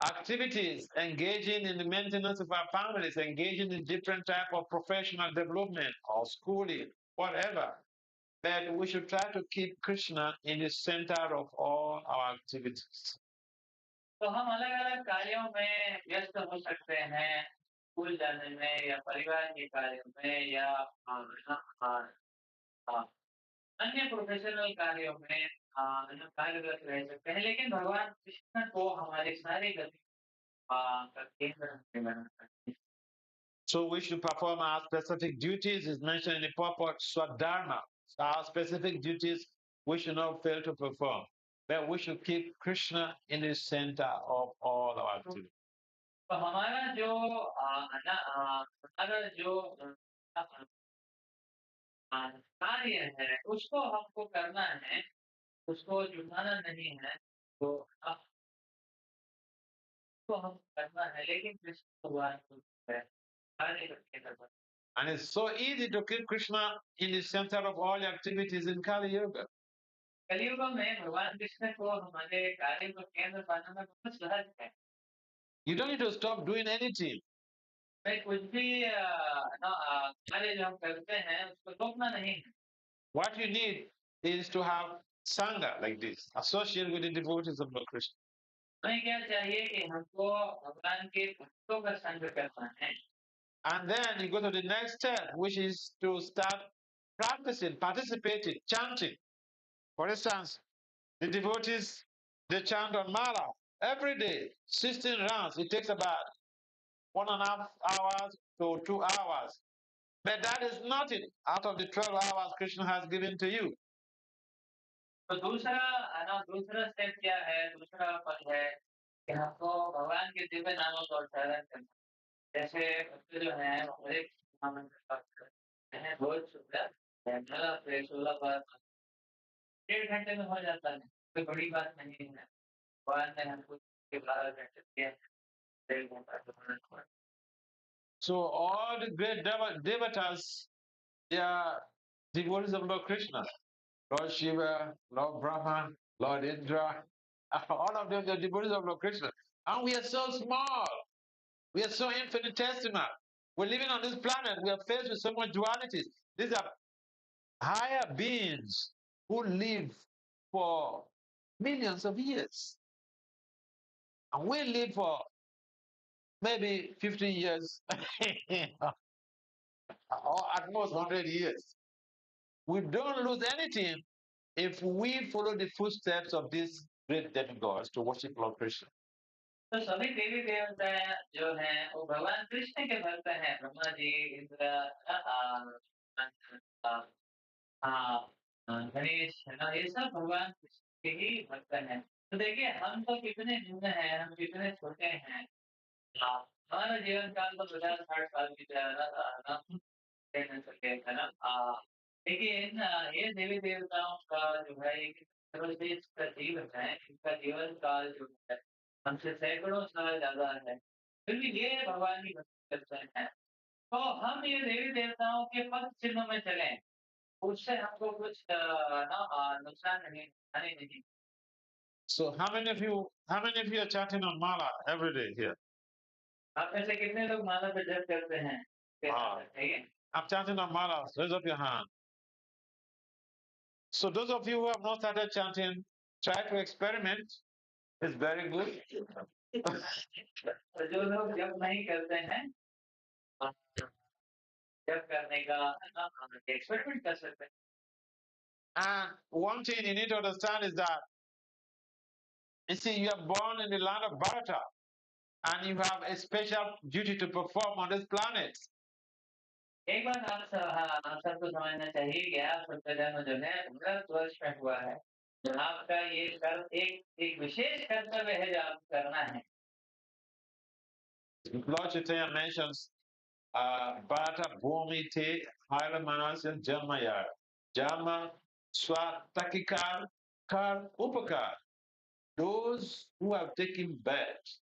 activities, engaging in the maintenance of our families, engaging in different type of professional development or schooling, whatever. But we should try to keep Krishna in the center of all our activities. तो हम अलग-अलग कार्यों में व्यस्त हो सकते हैं, school जाने में या परिवार के कार्यों में या अ, अन्य प्रोफेशनल कार्यों में कार्यरत रह सकते हैं, लेकिन भगवान कृष्ण को हमारी सारी गति का केंद्र हमें बनाना चाहिए। So we should perform our specific duties, is mentioned in the purport Swadharma. So our specific duties we should not fail to perform. But we should keep Krishna in the center of all our activities. तो हमारा जो कार्य है, उसको हमको करना है, उसको जुटाना नहीं है, तो तो हम करना है, लेकिन कृष्ण भगवान को है, कार्य करके करना। And it's so easy to keep Krishna in the center of all your activities in Kali Yuga. कलयुग में भगवान कृष्ण को हमारे कार्य को केंद्र बनाना बहुत सहज है। You don't need to stop doing anything. मैं कुछ भी कार्य जो हम करते हैं उसको रोकना नहीं है। What you need is to have Sangha like this, associate with the devotees of Lord Krishna. हमें क्या चाहिए कि हमको भगवान के भक्तों का संग करना है। And then you go to the next step, which is to start practicing, participating, chanting. For instance, the devotees, they chant on Mala every day, 16 rounds. It takes about 1.5 hours to 2 hours. But that is nothing out of the 12 hours Krishna has given to you. तो दूसरा step क्या है? दूसरा पद है कि हमको भगवान के दिव्य नामों का उच्चारण करना। जैसे भक्त जो है हरे महामंत्र का उच्चारण करते हैं रोज सुबह 16 बार, 1.5 घंटे में हो जाता है, कोई बड़ी बात नहीं है। भगवान ने हमको 12 घंटे दिए हैं, 1.5 घंटा तो So all the great devatas, they are devotees of Lord Krishna. Lord Shiva, Lord Brahma, Lord Indra, all of them are devotees of Lord Krishna. And we are so small. We are so infinitesimal. We're living on this planet. We are faced with so much dualities. These are higher beings who live for millions of years. And we live for maybe 50 years or at most 100 years. We don't lose anything if we follow the footsteps of these great demigods to worship Lord Krishna. तो सभी देवी देवता जो हैं वो भगवान कृष्ण के भक्त हैं। ब्रह्मा जी, इंद्र, गणेश है ना, ये सब भगवान कृष्ण के ही भक्त हैं। तो देखिए हम तो कितने भिन्न हैं, हम कितने छोटे हैं। हमारा जीवन काल तो 50-60 साल की तरह ना कहना सके है ना। लेकिन ये देवी देवताओं का जो है एक सर्वश्रेष्ठ जीवन है, इनका जीवन काल जो है हमसे सैकड़ों साल ज्यादा है, फिर भी ये भगवान की भक्ति करते हैं। तो हम ये देवी देवताओं के पद चिन्हों में चलें, उससे हमको कुछ नुकसान नहीं, हानि नहीं। So how many of you are chanting on Mala every day here? आप में से कितने लोग माला पे जप करते हैं? I'm chanting on Mala. Raise up your hand. So those of you who have not started chanting, try to experiment. It's very good. तो जो लोग जप नहीं करते हैं, जप करने का एक्सपेरिमेंट कर सकते हैं. And one thing you need to understand is that, you see, you are born in the land of Bharata, and you have a special duty to perform on this planet. एक बात आप सबको समझना चाहिए कि आप सबका जन्म जो है भारतवर्ष में हुआ है. आपका ये एक विशेष कर्तव्य है जो आप करना है. Lord Chaitanya mentions Bharata Bhumi Te Hailamanasya Jamaya Jama Swatakikar Kar Upakar. Those who have taken birth,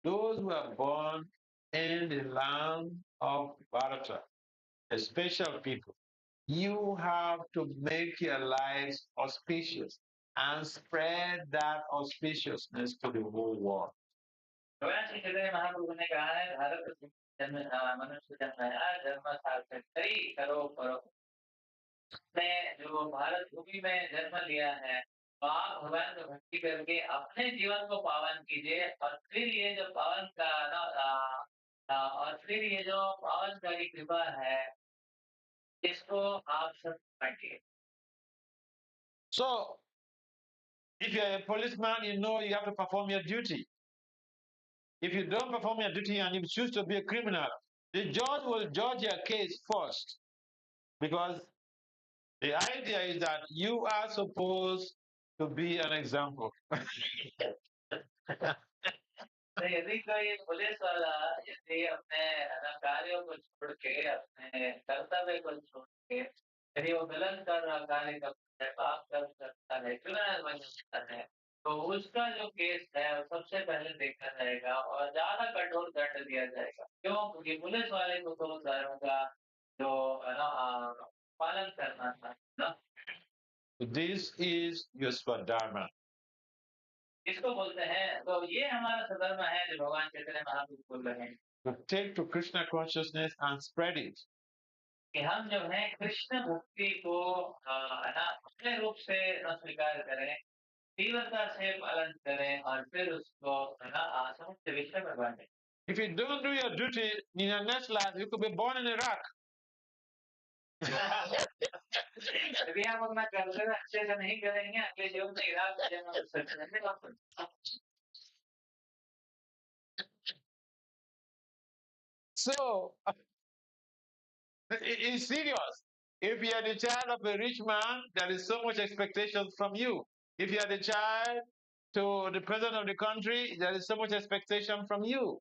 those who are born in the land of Bharata, a special people, you have to make your lives auspicious and spread that auspiciousness to the whole world. भगवान श्री चैतन्य महाप्रभु ने कहा है, भारत जन्म मनुष्य जन्माया जन्म सार्थक करो करो. ने जो भारत भूमि में जन्म लिया है, तो आप भगवान को भक्ति करके अपने जीवन को पावन कीजिए, और फिर ये जो पावन का और फिर ये जो पावनकारी कृपा है, इसको आप सब बांटिए. So, if you are a policeman, you know you have to perform your duty. If you don't perform your duty and you choose to be a criminal, the judge will judge your case first, because the idea is that you are supposed to be an example. तो यदि कोई police वाला यदि अपने कार्यों को छोड़ के, अपने कर्तव्य को छोड़ के, यदि वो गलत कार्य करता है, पाप करता है, क्रिमिनल बन जाता है, तो उसका जो केस है वो सबसे पहले देखा जाएगा और ज्यादा कठोर दंड दिया जाएगा. क्यों? क्योंकि पुलिस वाले को तो धर्म का जो पालन करना था. This is your Swadharma. इसको बोलते हैं, तो ये हमारा सधर्म है जो भगवान चैतन्य महाप्रभु बोल रहे हैं. To take to Krishna consciousness and spread it. कि हम जो है कृष्ण भक्ति को अपने रूप से स्वीकार करें, तीव्रता से पालन करें, और फिर उसको समस्त विश्व में बांटें. If you don't do your duty in your next life, you could be born in Iraq. यदि हम अपना कर्तव्य अच्छे से नहीं करेंगे, अगले जीवन में इराक में जन्म हो सकते हैं. So, it's serious. If you are the child of a rich man, there is so much expectation from you. If you are the child to the president of the country, there is so much expectation from you.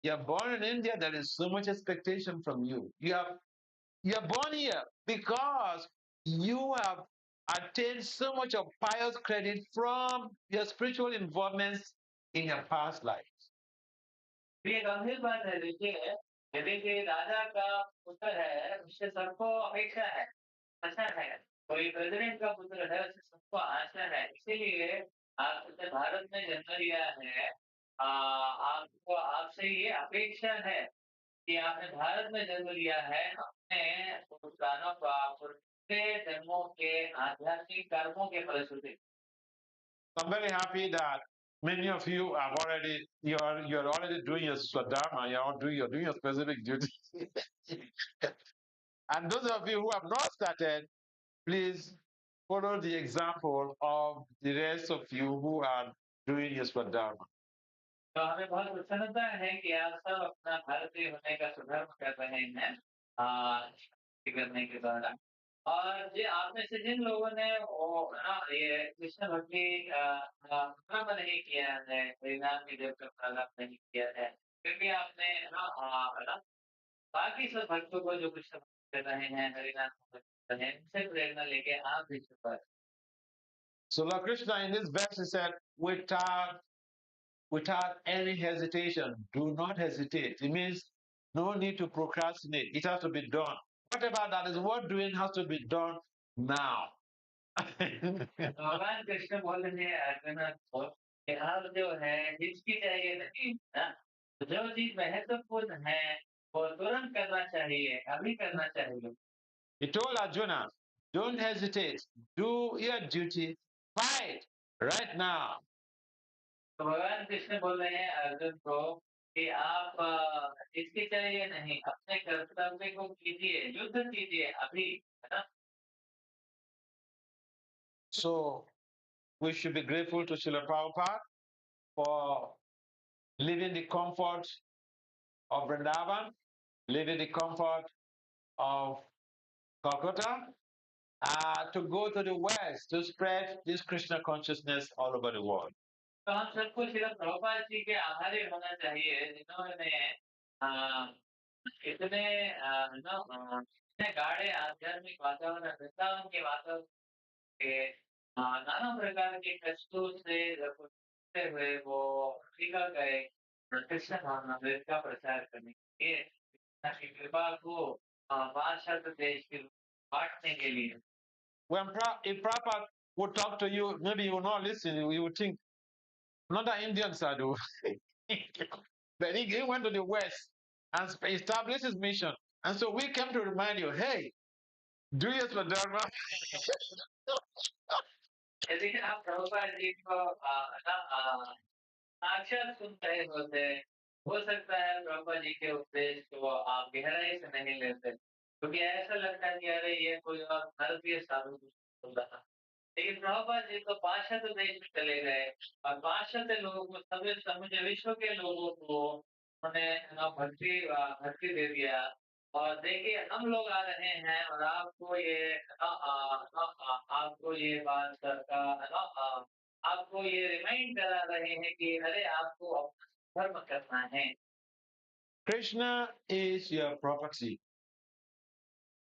You are born in India, there is so much expectation from you. You are born here because you have attained so much of pious credit from your spiritual involvements in your past life. ये गंभीर बात है. देखिए, यदि कोई राजा का पुत्र है, उससे सबको अपेक्षा है, आशा है. कोई प्रेसिडेंट का पुत्र है, उससे सबको आशा है. इसीलिए आपने भारत में जन्म लिया है, आपको आपसे ये अपेक्षा है कि आपने भारत में जन्म लिया है, अपने पुरानों का पूरे जन्मों के आध्यात्मिक कर्मों के फलश्रुति. I'm very happy that many of you have already you're already doing your swadharma, you're doing your specific duty. And those of you who have not started, please follow the example of the rest of you who are doing your swadharma. तो हमें बहुत प्रसन्नता है कि आप सब अपना भारतीय होने का सुधर्म कर रहे हैं करने के द्वारा. और जो आप में से जिन लोगों ने वो ये कृष्ण भक्ति प्रारंभ नहीं किया है, हरिनाम की जब का प्रारंभ नहीं किया है, क्योंकि आपने बाकी सब भक्तों को जो कृष्ण भक्ति कर रहे हैं, हरिनाम कर रहे हैं, उनसे प्रेरणा लेके आप भी शुरू. So Lord Krishna in this verse he said, without any hesitation, do not hesitate. It means no need to procrastinate. It has to be done. Whatever that is worth doing has to be done now. भगवान कृष्ण बोल रहे हैं अर्जुन को कि अब जो है हिचकिचाइए नहीं ना, जो चीज महत्वपूर्ण है वो तुरंत करना चाहिए, अभी करना चाहिए। He told Arjuna, don't hesitate, do your duty, fight right now. तो भगवान कृष्ण बोल रहे हैं अर्जुन को कि आप हिचकिचाइए नहीं, अपने कर्तव्य को कीजिए, युद्ध कीजिए अभी, है ना। So we should be grateful to Srila Prabhupada for living the comfort of Vrindavan, living the comfort of Calcutta, to go to the West to spread this Krishna consciousness all over the world. तो हम सबको सिर्फ प्रभुपाद जी के आभारी होना चाहिए जिन्होंने अ, इतने इतने गाढ़े आध्यात्मिक वातावरण, वृंदावन के वातावरण के नाना प्रकार के कष्टों से गुजरते हुए वो अफ्रीका गए कृष्ण भावनामृत का प्रचार करने के लिए, कृष्ण की कृपा को पाश्चात्य देश के बांटने के लिए। If Prabhupada would talk to you, maybe you will not listen, you would think, not an Indian sadhu. But he went to the West and established his mission. And so we came to remind you, hey, do your Swadharma. यदि आप प्रभुपाद जी को साक्षात सुन रहे होते, हो सकता है प्रभुपाद जी के उपदेश को आप गहराई से नहीं लेते, क्योंकि ऐसा लगता है कि अरे ये कोई और भारतीय साधु बोल रहा। लेकिन प्रभुपाद जी तो पाश्चात्य देश में चले गए और पाश्चात्य लोगों को, सभी समूचे विश्व के लोगों को उन्होंने भक्ति दे दिया। और देखिए हम लोग आ रहे हैं और आपको ये आपको ये बात का आपको ये रिमाइंड करा रहे हैं कि अरे आपको अपना धर्म करना है। Krishna is your property.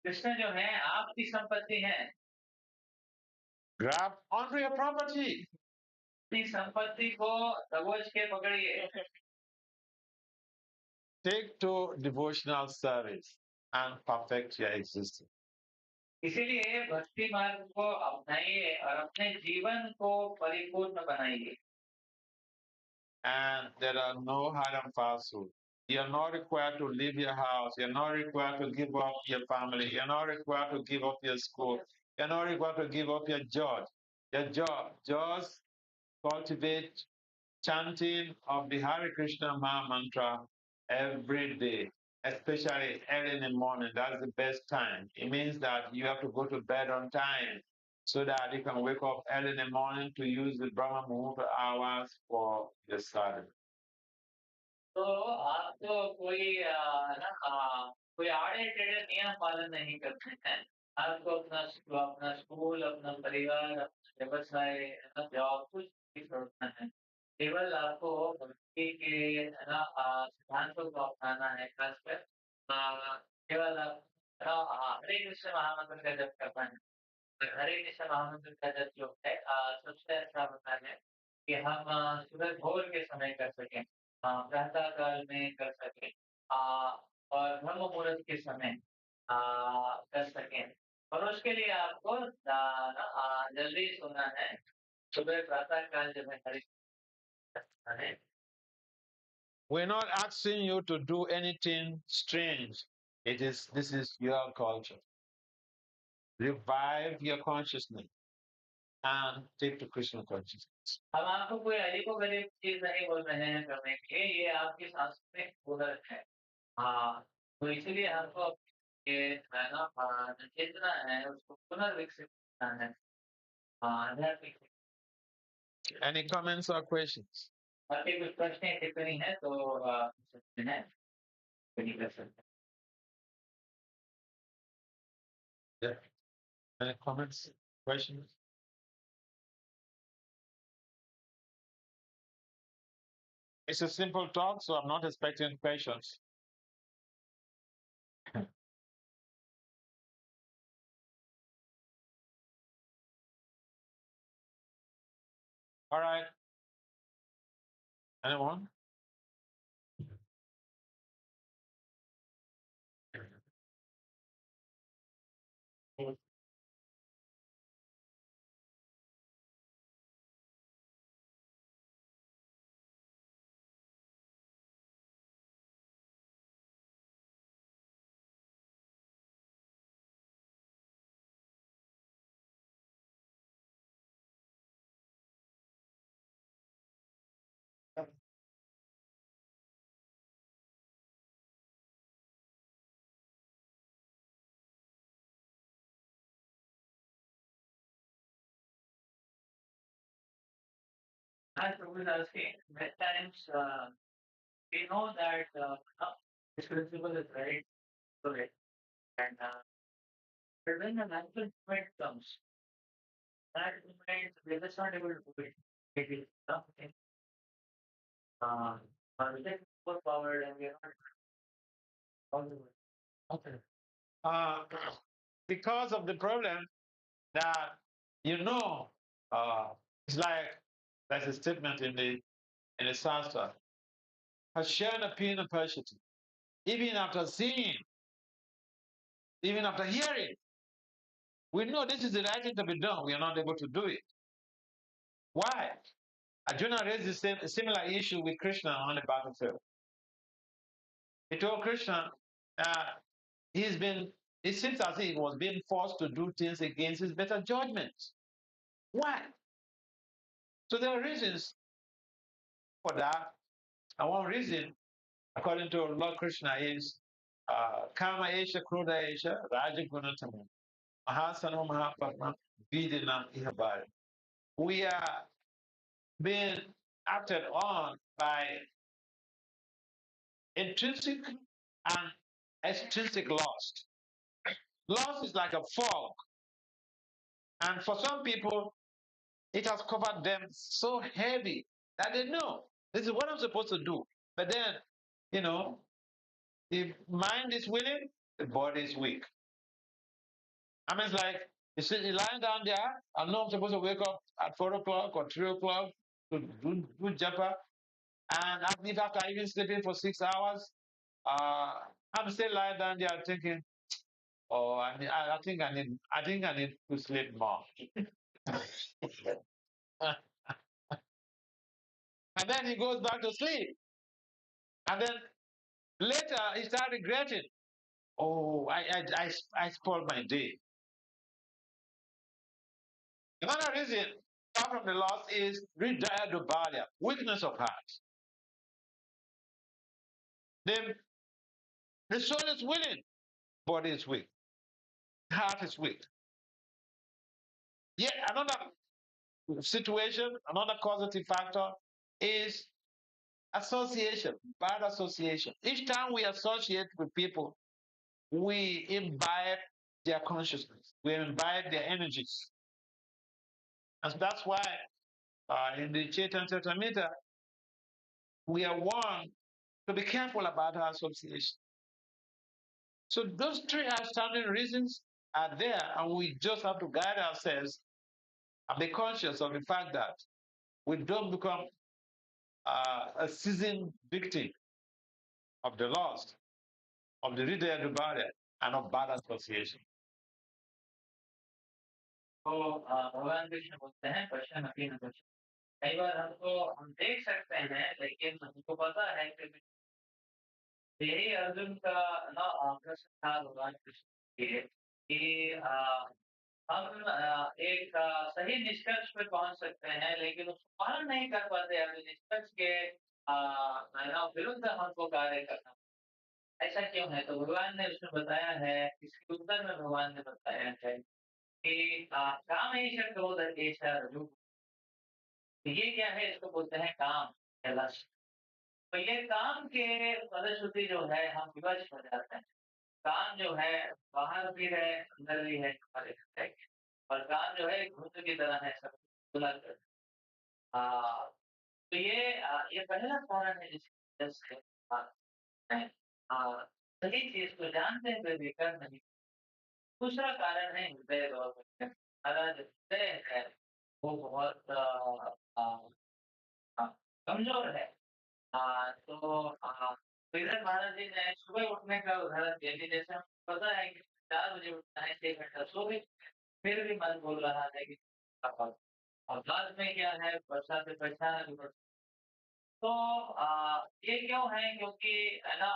Krishna जो है आपकी संपत्ति है। Grab onto your property. अपनी संपत्ति को दबोच के पकड़िए। Take to devotional service and perfect your existence. इसीलिए भक्ति मार्ग को अपनाइए और अपने जीवन को परिपूर्ण बनाइए। And there are no hard and fast rules. You're not required to leave your house. You're not required to give up your family. You're not required to give up your school. You're not required to give up your job. Your job. Just cultivate chanting of the Hare Krishna Maha Mantra every day, especially early in the morning. That's the best time. It means that you have to go to bed on time so that you can wake up early in the morning to use the Brahma Muhurta hours for your study. तो आप तो कोई कोई आड़े टेढ़े नियम पालन नहीं करते हैं। आपको अपना स्कूल, अपना परिवार, अपना व्यवसाय, जॉब कुछ नहीं छोड़ना है। केवल आपको भक्ति के सिद्धांतों को अपनाना है। खासकर केवल आप हरे कृष्ण महामंत्र का जप करना है। हरे कृष्ण महामंत्र का जप जो है सबसे अच्छा होता है कि हम सुबह भोर के समय कर सकें, प्रातः काल में कर सकें, और ब्रह्म मुहूर्त के समय कर सकें। और उसके लिए आपको जल्दी सोना है। सुबह प्रातः काल जब है हरे है। We're not asking you to do anything strange. This is your culture. Revive your consciousness and take to Krishna consciousness. हम आपको कोई अजीबो गरीब चीज नहीं बोल रहे हैं करने के लिए, ये आपकी सांस्कृतिक हुनर है। तो इसीलिए हमको ये है ना चेतना है उसको पुनर्विकसित करना है आध्यात्मिक। Any comments or questions? बाकी कुछ प्रश्न टिप्पणी है तो पूछ सकते हैं, टिप्पणी कर सकते हैं। Yeah. Any comments, questions? It's a simple talk, so I'm not expecting questions. All right. Anyone? As Prabhu is asking, many times we know that this principle is right, correct, and but when an actual moment comes, that moment we're just not able to do it. It is something we get overpowered and we're not able to do it. Okay. Uh, because of the problem that you know, uh, it's like there's a statement in the Sanskrit. Hashana pina pashati. Even after seeing, even after hearing, we know this is the right thing to be done. We are not able to do it. Why? Arjuna raised the same similar issue with Krishna on the battlefield. He told Krishna that he's been. It seems as if he was being forced to do things against his better judgment. Why? So there are reasons for that. And one reason, according to Lord Krishna, is Kama Esha, Kruda Esha, Raja Gunatama, Mahasana Mahapatma, Vidina Ihabari. We are being acted on by intrinsic and extrinsic loss. Loss is like a fog, and for some people, it has covered them so heavy that they know this is what I'm supposed to do. But then, you know, the mind is willing, the body is weak. I mean, it's like you see, you're lying down there. I know I'm supposed to wake up at 4 o'clock or 3 o'clock to do japa, and if after even sleeping for 6 hours, uh, I'm still lying down there thinking, "Oh, I think I need to sleep more." And then he goes back to sleep, and then later he starts regretting. Oh, I spoiled my day. Another reason, apart from the loss, is ridaya, weakness of heart. The, the soul is willing, body is weak, heart is weak. Yet another situation, another causative factor is association, bad association. Each time we associate with people, we imbibe their consciousness, we imbibe their energies. And that's why in the Chaitanya Charitamrita, we are warned to be careful about our association. So those three outstanding reasons are there, and we just have to guide ourselves and be conscious of the fact that we don't become a seasoned victim of the lost, of the Hridaya Dubara, and of bad association. तो भगवान कृष्ण बोलते हैं पश्चिम अपनी न पश्चिम कई बार हम देख सकते हैं लेकिन हमको पता है कि यही अर्जुन का ना प्रश्न था भगवान कृष्ण के कि हम एक सही निष्कर्ष पे पहुंच सकते हैं लेकिन उसको पालन नहीं कर पाते अभी निष्कर्ष के विरुद्ध हमको कार्य करना ऐसा क्यों है तो भगवान ने उसमें बताया है इसके उत्तर में भगवान ने बताया है कि काम ऐसा क्रोध ऐसा रजू ये क्या है इसको बोलते हैं काम या लक्ष्य तो ये काम के फलश्रुति जो है हम विवश हो जाते हैं काम जो है बाहर भी है अंदर भी है हमारे हृदय के और काम जो है घुट की तरह है सब खुला कर तो ये पहला कारण है जिसकी वजह से मैं, आ, सही चीज को जानते हुए भी कर नहीं दूसरा कारण है हृदय रोग हमारा जो हृदय है वो बहुत आ, कमजोर है तो इधर महाराज जी ने सुबह उठने का उदाहरण दिया कि जैसे हमको पता है कि 4 बजे उठना है 6 घंटा सो भी फिर भी मन बोल रहा है कि और बाद में क्या है वर्षा से परेशान है तो ये क्यों है क्योंकि है ना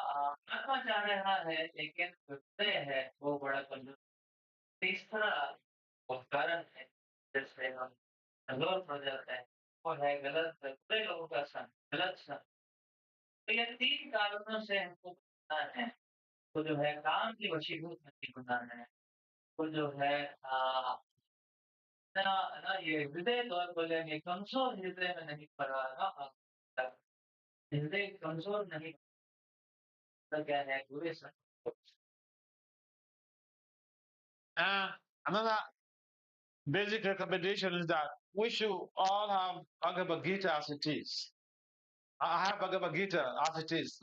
आत्मा चाह रहा है लेकिन हृदय है वो बड़ा कमजोर तीसरा वो कारण है जिससे हम कमजोर पड़ जाते हैं वो है गलत कई लोगों का सन गलत सन तो ये 3 कारणों से हमको बचना है तो जो है काम की वशीभूत नहीं होना है वो जो है ना ना ये हृदय तौर बोलेंगे कमजोर हृदय में नहीं पड़ा ना हृदय कमजोर नहीं तो क्या है पूरे Another basic recommendation is that we should all have Bhagavad Gita as it is. I have Bhagavad Gita as it is.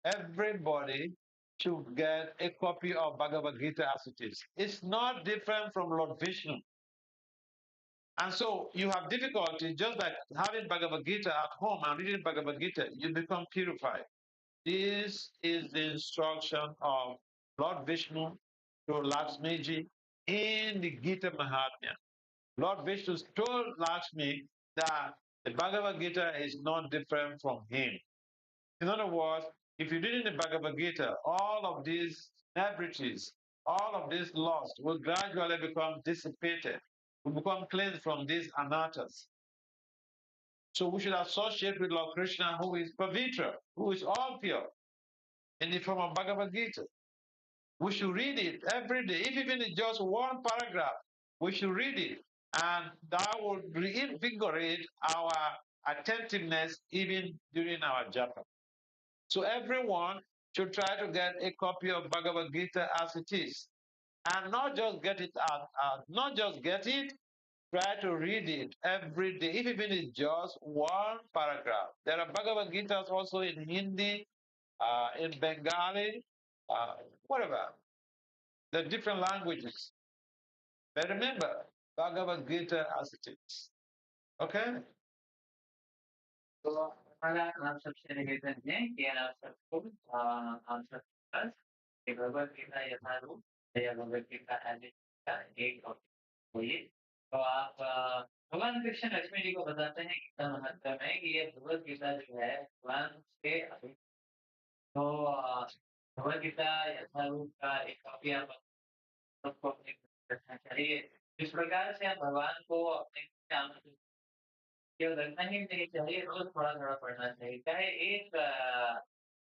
Everybody should get a copy of Bhagavad Gita as it is. It's not different from Lord Vishnu. And so you have difficulty just like having Bhagavad Gita at home and reading Bhagavad Gita, you become purified. This is the instruction of Lord Vishnu to Lakshmiji in the Gita Mahatmya. Lord Vishnu told Lakshmi that the Bhagavad Gita is not different from him. In other words, if you read in the Bhagavad Gita, all of these celebrities, all of this lust will gradually become dissipated, will become cleansed from these anatas. So we should associate with Lord Krishna, who is Pavitra, who is all pure, in the form of Bhagavad Gita. We should read it every day, if even it's just one paragraph. We should read it, and that will reinvigorate our attentiveness even during our japa. So everyone should try to get a copy of Bhagavad Gita as it is, and not just get it not just get it. Try to read it every day, if even it's just one paragraph. There are Bhagavad Gitas also in Hindi, in Bengali, whatever, the different languages. But remember, Bhagavad Gita as it is. Okay? तो हमारा आप सबसे निवेदन है कि आप सबको आप सबके पास ये भगवद गीता यथारूप या भगवद गीता एज इट का एक कॉपी होइए तो आप भगवान कृष्ण लक्ष्मी जी को बताते हैं गीता महत्व में कि ये भगवद गीता जो है भगवान से तो भगवद गीता यथारूप का एक कॉपी आप सबको अपने घर रखना चाहिए इस प्रकार से आप भगवान को अपने आमंत्रित केवल रखना ही नहीं चाहिए, रोज़ थोड़ा-थोड़ा पढ़ना चाहिए। चाहे एक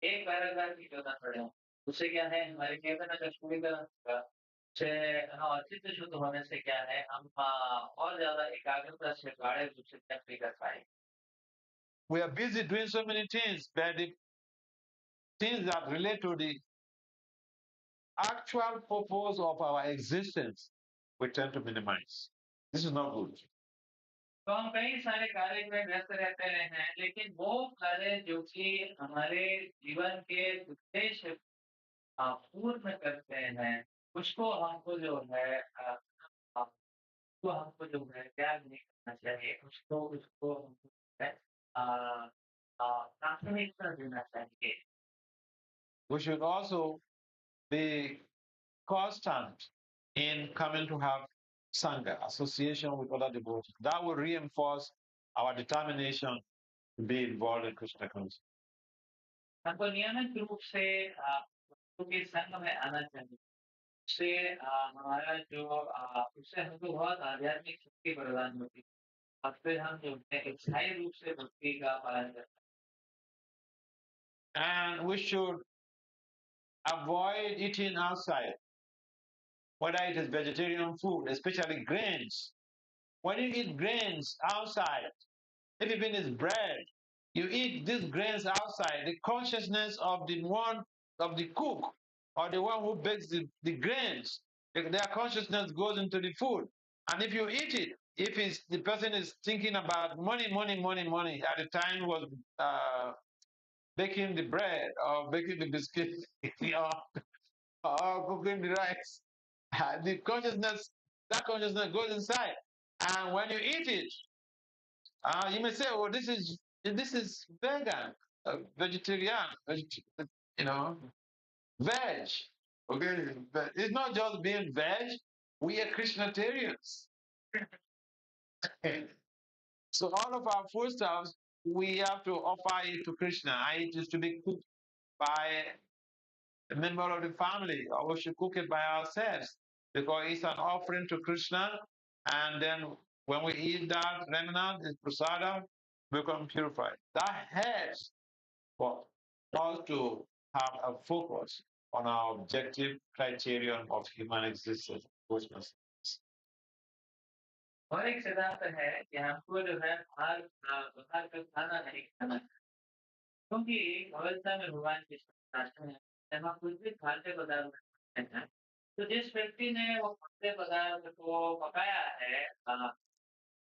पैराग्राफ ही क्यों ना पढ़ें। उससे क्या है हमारे चेतना का शुद्धिकरण होगा। उससे चित्त शुद्ध होने से क्या है हम और ज़्यादा एकाग्रता से गाढ़े रूप से जप भी कर पाएँगे। We are busy doing so many things, but the things that relate to the actual purpose of our existence, we tend to minimize. This is not good. तो हम कई सारे कार्य में व्यस्त रहते हैं, लेकिन वो कार्य जो कि हमारे जीवन के उद्देश्य पूर्ण करते हैं, उसको हमको जो है तो हमको जो है त्याग नहीं करना चाहिए, उसको उसको हमको जो है अ प्राथमिकता देना चाहिए। We should also be constant in coming to have Sangha, association with other devotees. That will reinforce our determination to be involved in Krishna consciousness. हमको नियमित रूप से क्योंकि संघ में आना चाहिए। उससे हमारा जो उससे हमको बहुत आध्यात्मिक शक्ति प्रदान होती है और फिर हम जो है एक स्थायी रूप से भक्ति का पालन करते And we should avoid eating outside, whether it is vegetarian food, especially grains. When you eat grains outside, if even it's bread, you eat these grains outside, the consciousness of the one, of the cook, or the one who bakes the grains, their consciousness goes into the food. And if you eat it, if it's, the person is thinking about money, money, money, money, at the time was baking the bread or baking the biscuit or cooking the rice, the consciousness, that consciousness goes inside. And when you eat it, you may say, "Oh, this is vegan, vegetarian, you know, veg." Okay, but it's not just being veg. We are Krishnatarians. So all of our foodstuffs, we have to offer it to Krishna. It is to be cooked by a member of the family, or we should cook it by ourselves because it's an offering to Krishna. And then when we eat that remnant, it's prasada, become purified. That helps for us to have a focus on our objective criterion of human existence. और एक सिद्धांत है कि हमको जो है बाहर बाहर का खाना नहीं खाना चाहिए। क्योंकि अवस्था में भगवान कृष्ण बताते हैं, जब हम कुछ भी खाद्य पदार्थ खाते हैं, तो जिस व्यक्ति ने वो खाद्य पदार्थ को पकाया है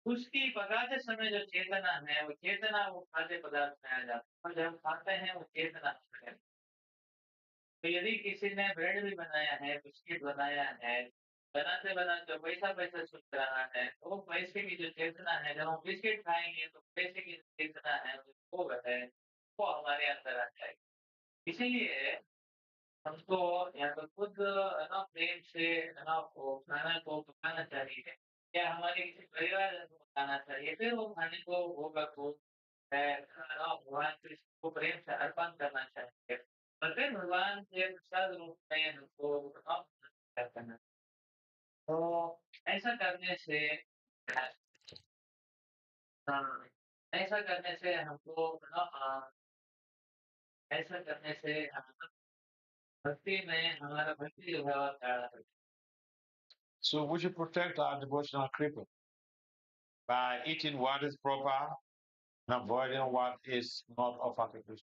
उसकी पकाते समय जो चेतना है, वो चेतना वो खाद्य पदार्थ में आ जाता है और जब हम खाते हैं वो चेतना है। तो यदि किसी ने ब्रेड भी बनाया है, बिस्किट बनाया है, बनाते-बनाते पैसा-पैसा छूट रहा है, तो वो पैसे की जो चेतना है, जब हम बिस्किट खाएँगे तो पैसे की जो चेतना है, वो है, वो हमारे अंदर आ जाएगी। इसीलिए हमको या तो खुद है ना प्रेम से है ना वो खाना को पकाना चाहिए या हमारे किसी परिवार को पकाना चाहिए, फिर वो खाने को होगा को है ना भगवान कृष्ण को प्रेम से अर्पण करना चाहिए। और फिर भगवान से प्रसाद रूप में हमको करना। तो ऐसा करने से हाँ, ऐसा करने से हमको ना ऐसा करने से भक्ति में हमारा भक्ति जो है वो गाढ़ा हो। So we should protect our devotional cripple by eating what is proper and avoiding what is not of our Krishna.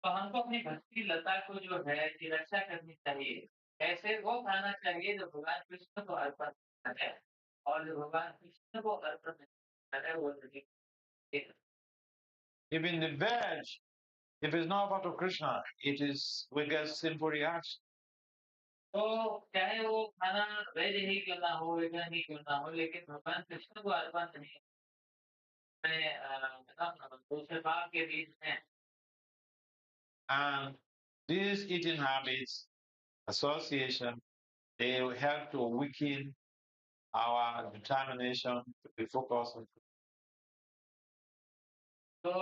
तो हमको अपनी भक्ति लता को जो है की रक्षा करनी चाहिए। ऐसे वो खाना चाहिए जो भगवान कृष्ण को अर्पण है और जो भगवान कृष्ण को अर्पण नहीं है वो नहीं। Even the veg, if it's not part of Krishna, we get sinful reaction. तो चाहे वो खाना वेज ही क्यों ना हो, वेगन ही क्यों ना हो, लेकिन भगवान कृष्ण को अर्पण नहीं है दूसरे भाव के बीच में। And these eating habits, association, they will help to weaken our determination to be focused on. तो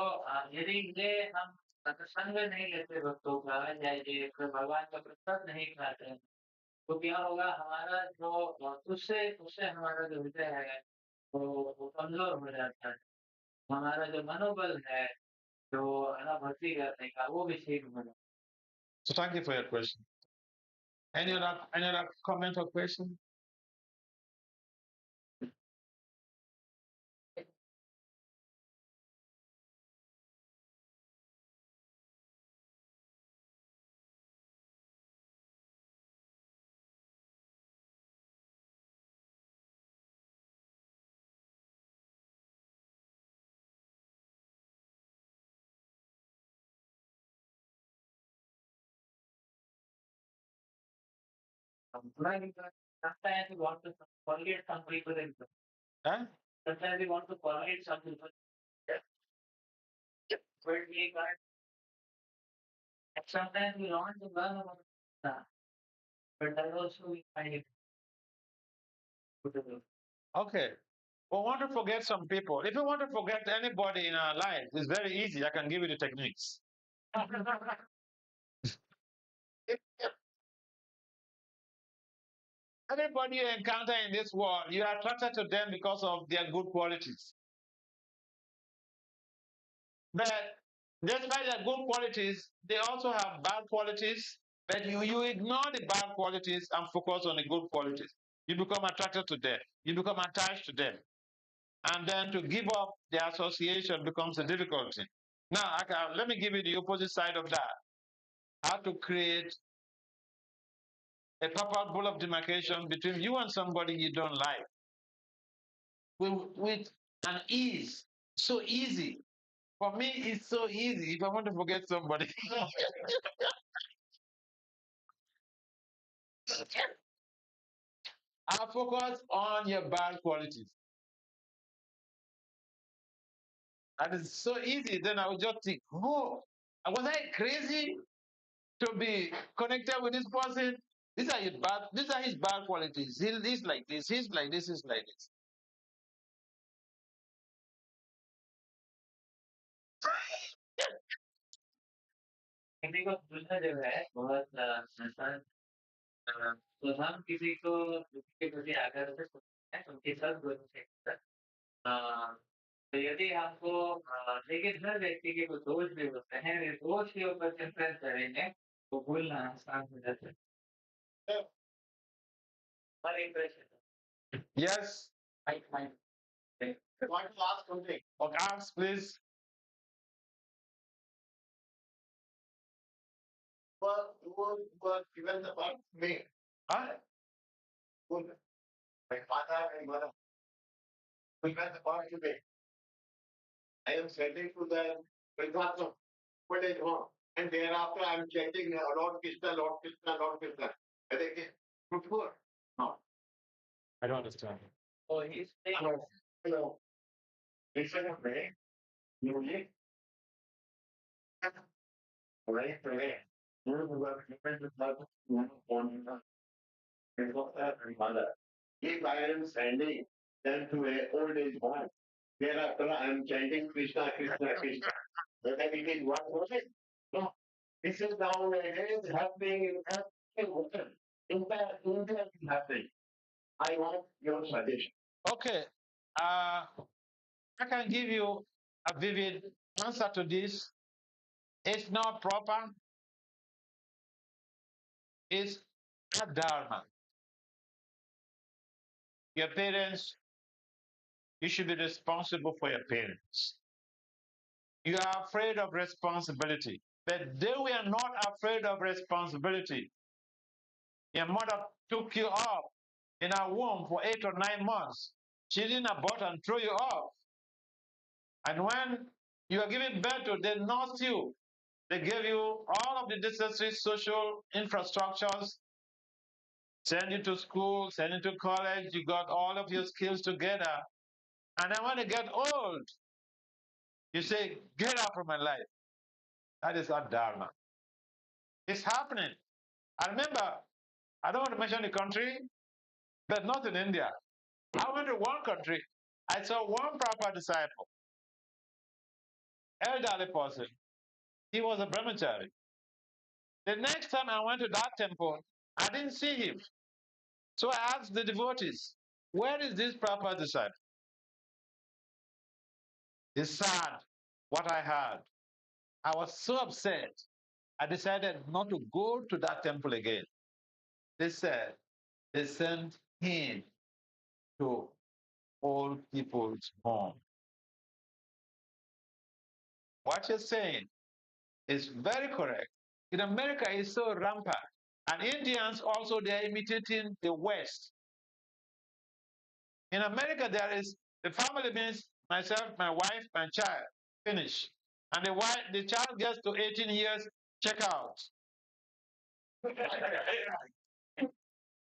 यदि ये हम सत्संग नहीं लेते भक्तों का या ये भगवान का प्रसाद नहीं खाते हैं, तो क्या होगा हमारा जो उससे उससे हमारा जो हृदय है वो कमजोर हो जाता है। हमारा जो मनोबल है, जो है ना भक्ति करने का वो भी क्षीण हो जाता है। So thank you for your question. Any other comment or question? Sometimes we want to forget some people in Huh? sometimes we want to forget some people. But we can't. And sometimes we want to learn about that, but that also we find it difficult. Okay. We want to forget some people. If you want to forget anybody in our life, it's very easy. I can give you the techniques. Anybody you encounter in this world, you are attracted to them because of their good qualities. But despite their good qualities, they also have bad qualities. But you ignore the bad qualities and focus on the good qualities. You become attracted to them. You become attached to them. And then to give up the association becomes a difficulty. Now, let me give you the opposite side of that. How to create a proper rule of demarcation between you and somebody you don't like with an ease. So easy. For me, it's so easy if I want to forget somebody. I focus on your bad qualities. And it's so easy. Then I would just think, oh, was I crazy to be connected with this person? These are his bad qualities. He's like this, he's like this, he's like this. किसी को भूलना जो है बहुत आसान। तो हम किसी को किसी के प्रति आदर से सुनते हैं, उनके सब गुण से तो यदि हमको लेकिन हर व्यक्ति के कुछ दोष भी होते हैं, वे दोष के ऊपर चिंतन करेंगे, तो भूलना आसान हो जाता है। हर एक प्रश्न Yes, I want to ask something. Okay, ask please. Who were given the birth to me? Huh? Who? My father and mother. Who given the birth to me? I am sending to the Vrindavan, what is wrong? And thereafter I am chanting Lord Krishna, Lord Krishna, Lord Krishna. I think it's fruitful. No. I don't understand. So he's saying, hello. Instead of me, you live. Pray, pray. You were given the birth to one born in father and mother. If I am sending them to a old age home, thereafter I am chanting Krishna, Krishna, Krishna. Whether it is one person? No. This is nowadays happening in every woman. In fact, India is happening. I want your suggestion. Okay. I can give you a vivid answer to this. It's not proper. It's not dharma. Your parents, you should be responsible for your parents. You are afraid of responsibility, but they were not afraid of responsibility. Your mother took you up in her womb for 8 or 9 months. She didn't abort and throw you off. And when you are giving birth to, they nursed you. They gave you all of the necessary social infrastructures, send you to school, send you to college. You got all of your skills together. And then when you get old, you say, get out from my life. That is not dharma. It's happening. I remember, I don't want to mention the country, but not in India. I went to one country. I saw one proper disciple, elderly person. He was a brahmachari. The next time I went to that temple, I didn't see him. So I asked the devotees, where is this proper disciple? It's sad what I heard. I was so upset. I decided not to go to that temple again. They said they sent him to old people's home. What you're saying is very correct. In America, it's so rampant. And Indians also, they are imitating the West. In America, there is the family means myself, my wife, my child. Finish. And the child gets to 18 years, check out.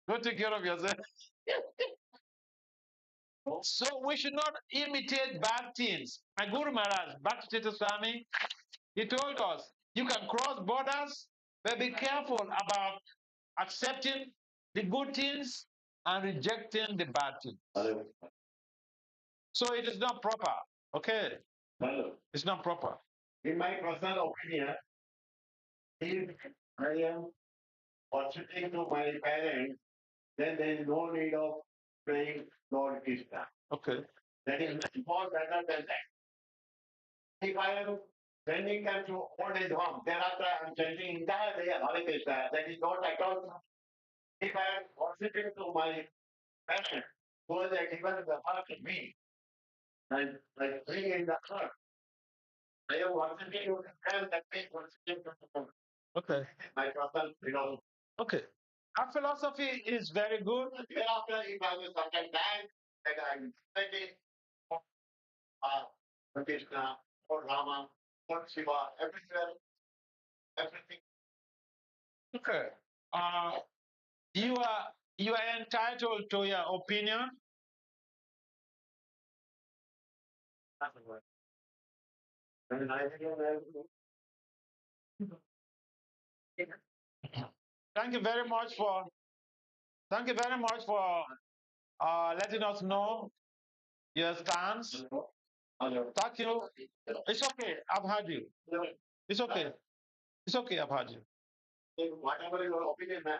Go take care of yourself. So we should not imitate bad things. My Guru Maharaj, Bhakti Swami, he told us, you can cross borders, but be careful about accepting the good things and rejecting the bad things. So it is not proper. Okay? It's not proper. In my personal opinion, if I am worshiping to my parents, then there is no need of praying Lord Krishna. Okay. That is much more better than that. If I am sending them to old age home, thereafter I am chanting entire day Hare Krishna. That is not at all. If I am worshiping to my parents, who has given the heart to me, and like bring in the heart, I am worshiping to them that means worshiping to them. Okay. My personal philosophy. Okay. Our philosophy is very good. Thereafter, if I will certain time that I am studying Krishna or Rama or Shiva, everywhere, everything. Okay. Uh, you are entitled to your opinion. And I think Thank you very much for letting us know your stance. Thank you. It's okay. I've heard you. It's okay. It's okay. I've heard you. whatever your opinion, man,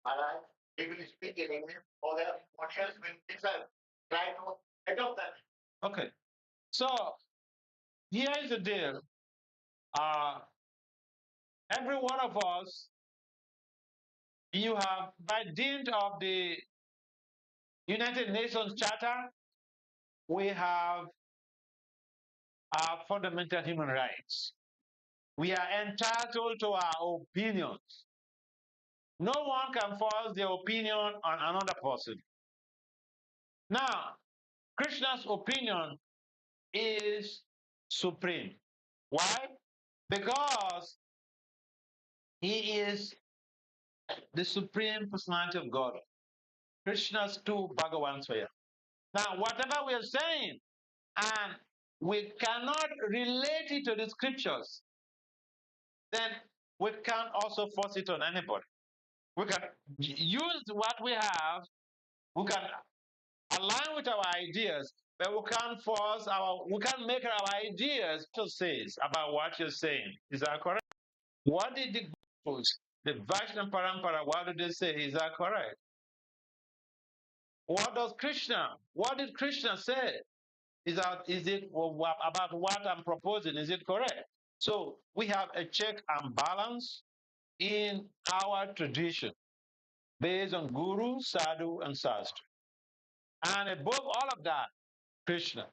Maharaj, he will speak in English, or the audience will listen. Try to adopt that. Okay. So here is the deal. Uh, every one of us, you have, by dint of the United Nations Charter, we have our fundamental human rights. We are entitled to our opinions. No one can force their opinion on another person. Now, Krishna's opinion is supreme. Why? Because he is the supreme personality of God. Krishna's two Bhagavan Swaya. Now, whatever we are saying, and we cannot relate it to the scriptures, then we can't also force it on anybody. We can use what we have, we can align with our ideas, but we can't make our ideas to say about what you're saying. Is that correct? What did the Gurus, the Vaishnava Parampara, what did they say? Is that correct? What did Krishna say? Is it about what I'm proposing? Is it correct? So we have a check and balance in our tradition based on Guru, Sadhu, and Sastra. And above all of that, Krishna,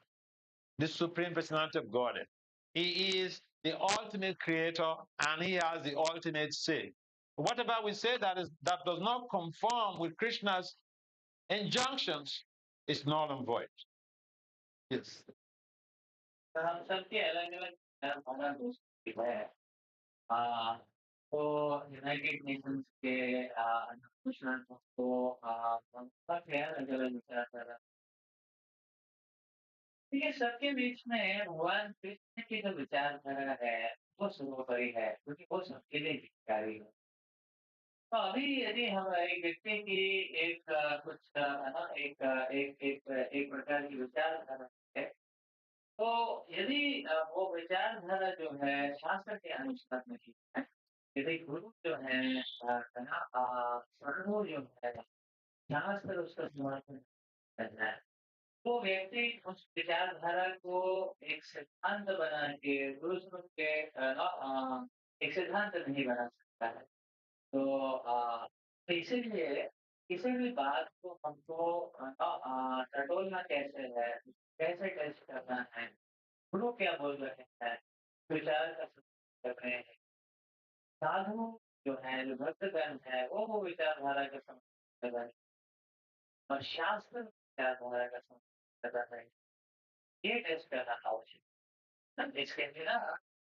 the Supreme Personality of Godhead. He is the ultimate creator and he has the ultimate say. Whatever we say that does not conform with Krishna's injunctions is null and void. Yes. हम सबके अलग अलग हमारा दोस्त है तो United Nations के घोषणा को हम सबके अलग अलग विचारधारा ये सबके बीच में भगवान कृष्ण की जो विचारधारा है वो सर्वोपरि है क्योंकि वो सबके लिए हितकारी है तो अभी यदि हम एक व्यक्ति की एक कुछ है ना एक प्रकार की विचारधारा है तो यदि वो विचारधारा जो है शास्त्र के अनुसार नहीं है यदि गुरु जो है ना साधु जो है शास्त्र उसका समर्थन करना है वो व्यक्ति उस विचारधारा को एक सिद्धांत बना के गुरु के एक सिद्धांत नहीं बना सकता है तो इसीलिए किसी भी बात को हमको टटोलना कैसे है कैसे टेस्ट करना है गुरु क्या बोल रहे हैं विचार का कर रहे हैं साधु जो है जो भक्तगण है वो विचारधारा का समर्थन कर रहे हैं और शास्त्र विचारधारा का समर्थन कर रहे हैं ये टेस्ट करना आवश्यक है इसके बिना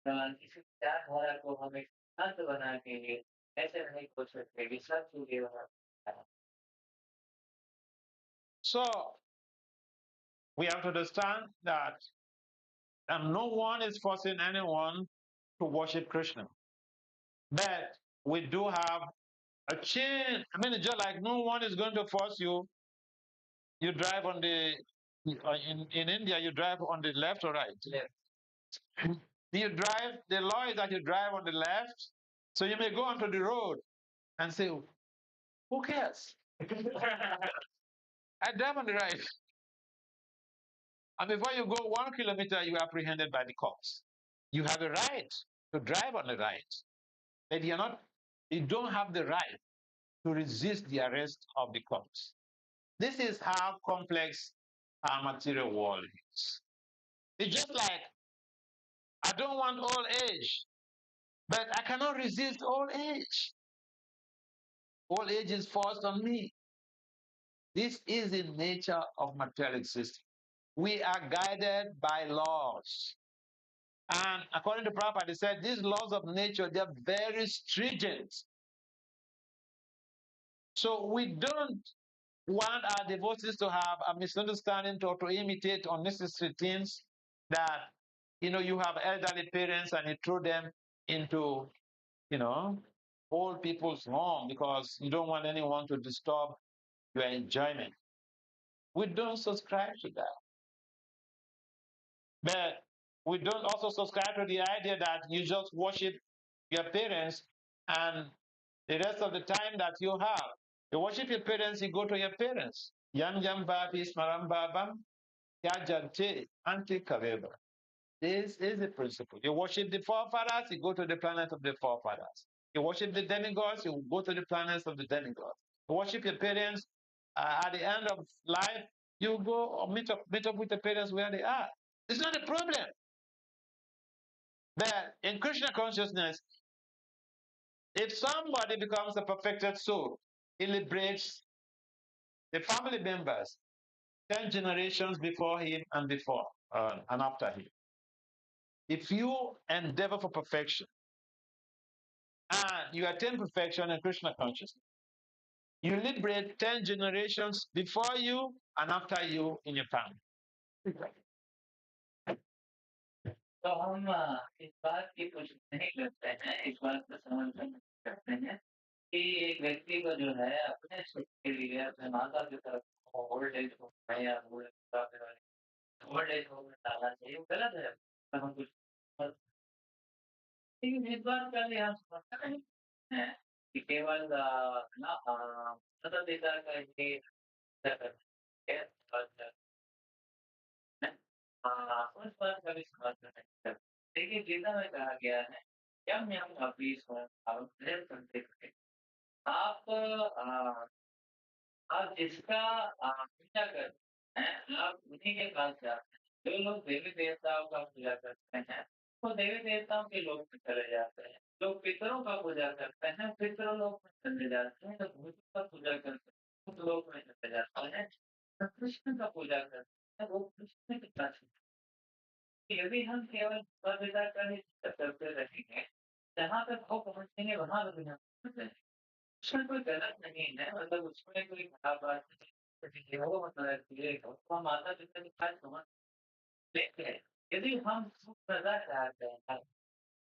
किसी विचारधारा को हम एक सिद्धांत बना के ऐसे नहीं खोल सकते कि सब चीजें वहाँ So we have to understand that no one is forcing anyone to worship Krishna. But we do have a chain. I mean, it's just like no one is going to force you. You drive on the, in India, you drive on the left or right? Left. You drive, the law is that you drive on the left. So you may go onto the road and say, who cares? I drive on the right. And before you go 1 kilometer, you are apprehended by the cops. You have a right to drive on the right, but you don't have the right to resist the arrest of the cops. This is how complex our material world is. It's just like, I don't want old age, but I cannot resist old age. Old age is forced on me. This is the nature of material existence. We are guided by laws. And according to Prabhupada, he said these laws of nature, they're very stringent. So we don't want our devotees to have a misunderstanding or to imitate unnecessary things that, you have elderly parents and you throw them into, old people's home because you don't want anyone to disturb your enjoyment. We don't subscribe to that. But we don't also subscribe to the idea that you just worship your parents and the rest of the time that you have. You worship your parents, you go to your parents. Yam yam babi smaram babam yajante anti kareba. This is the principle. You worship the forefathers, you go to the planet of the forefathers. You worship the demigods, you go to the planets of the demigods. You worship your parents, at the end of life, you go or meet up with the parents where they are. It's not a problem. But in Krishna consciousness, if somebody becomes a perfected soul, it liberates the family members 10 generations before him and before and after him. If you endeavor for perfection and you attain perfection in Krishna consciousness, you liberate 10 generations before you and after you in your family. तो हम इस बात की पुष्टि नहीं करते हैं, इस बात का समर्थन नहीं करते हैं कि एक व्यक्ति को जो है अपने सुख के लिए अपने माता की तरफ ओल्ड एज होम में या ओल्ड एज होम में डालना चाहिए, वो गलत है। तो हम कुछ लेकिन इस बात का भी हम समर्थन नहीं करते हैं कि केवल माता पिता का ही करना है और उस बात का भी समर्थन नहीं करते। देखिए गीता में कहा गया है, यम यम अपि स्वयं अवग्रह करते थे। आप आप जिसका पूजा करते हैं, आप उन्हीं के पास जाते हैं। जो लोग देवी देवताओं का पूजा करते हैं, वो देवी देवताओं के लोक में चले जाते हैं। लोग पितरों का पूजा करते हैं, पितरों लोक में चले जाते हैं। जो भूतों का पूजा करते हैं, भूत लोक में चले जाते हैं। जो कृष्ण का पूजा करते हैं, वो कृष्ण के पास, यदि हम केवल पिता का ही करते रहेंगे, जहाँ तक वो पहुँचेंगे वहाँ भी हम पहुँच जाएँगे। उसमें कोई गलत नहीं है, मतलब उसमें कोई खराब बात नहीं है। वो मतलब ये तो हम माता-पिता के पास पहुँच लेकिन यदि हम पूर्णता चाहते हैं,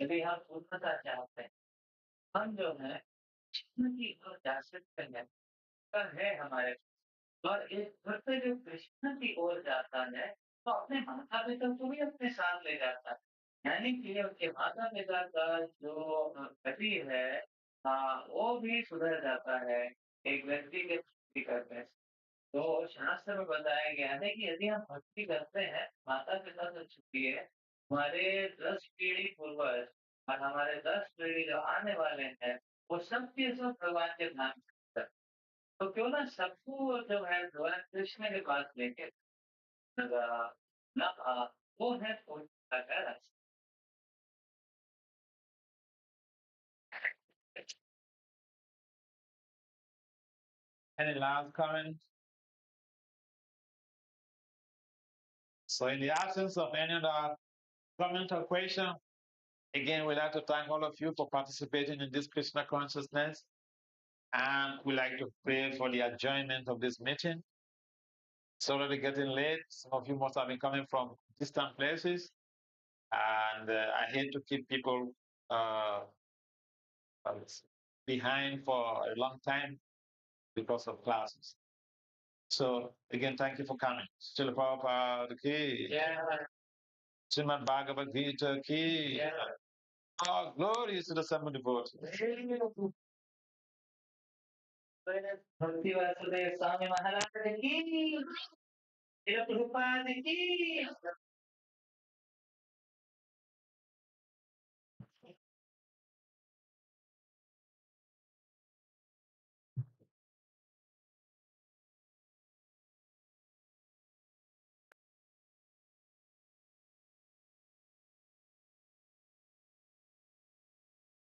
यदि हम पूर्णता चाहते हैं, हम जो है कृष्ण की ओर जा सकते हैं, है हमारे और एक भक्त जो कृष्ण की ओर जाता है, तो अपने माता-पिता को भी अपने साथ ले जाता है। यानी कि उनके माता-पिता का जो गति है वो भी सुधर जाता है, एक व्यक्ति के भक्ति करने से। तो शास्त्र में बताया गया है कि यदि हम भक्ति करते हैं, माता-पिता तो छूटिए, हमारे 10 पीढ़ी पूर्वज और हमारे 10 पीढ़ी जो आने वाले हैं, वो सब के सब भगवान के धाम में तो क्यों ना सबको जो है भगवान कृष्ण के पास लेके ना वो है पूर्णता का रास्ता। Any last comment? So in the absence of any other comment or question, again, we'd like to thank all of you for participating in this Krishna consciousness. And we'd like to pray for the adjournment of this meeting. It's already getting late. Some of you must have been coming from distant places. And I hate to keep people uh, behind for a long time because of classes. So again, thank you for coming. Srila Prabhupada ki. Yeah. Srimad Bhagavad Gita ki. Yeah. Oh, glory to the seven devotees. भक्ति वासुदेव स्वामी महाराज की, शिल प्रभुपाद की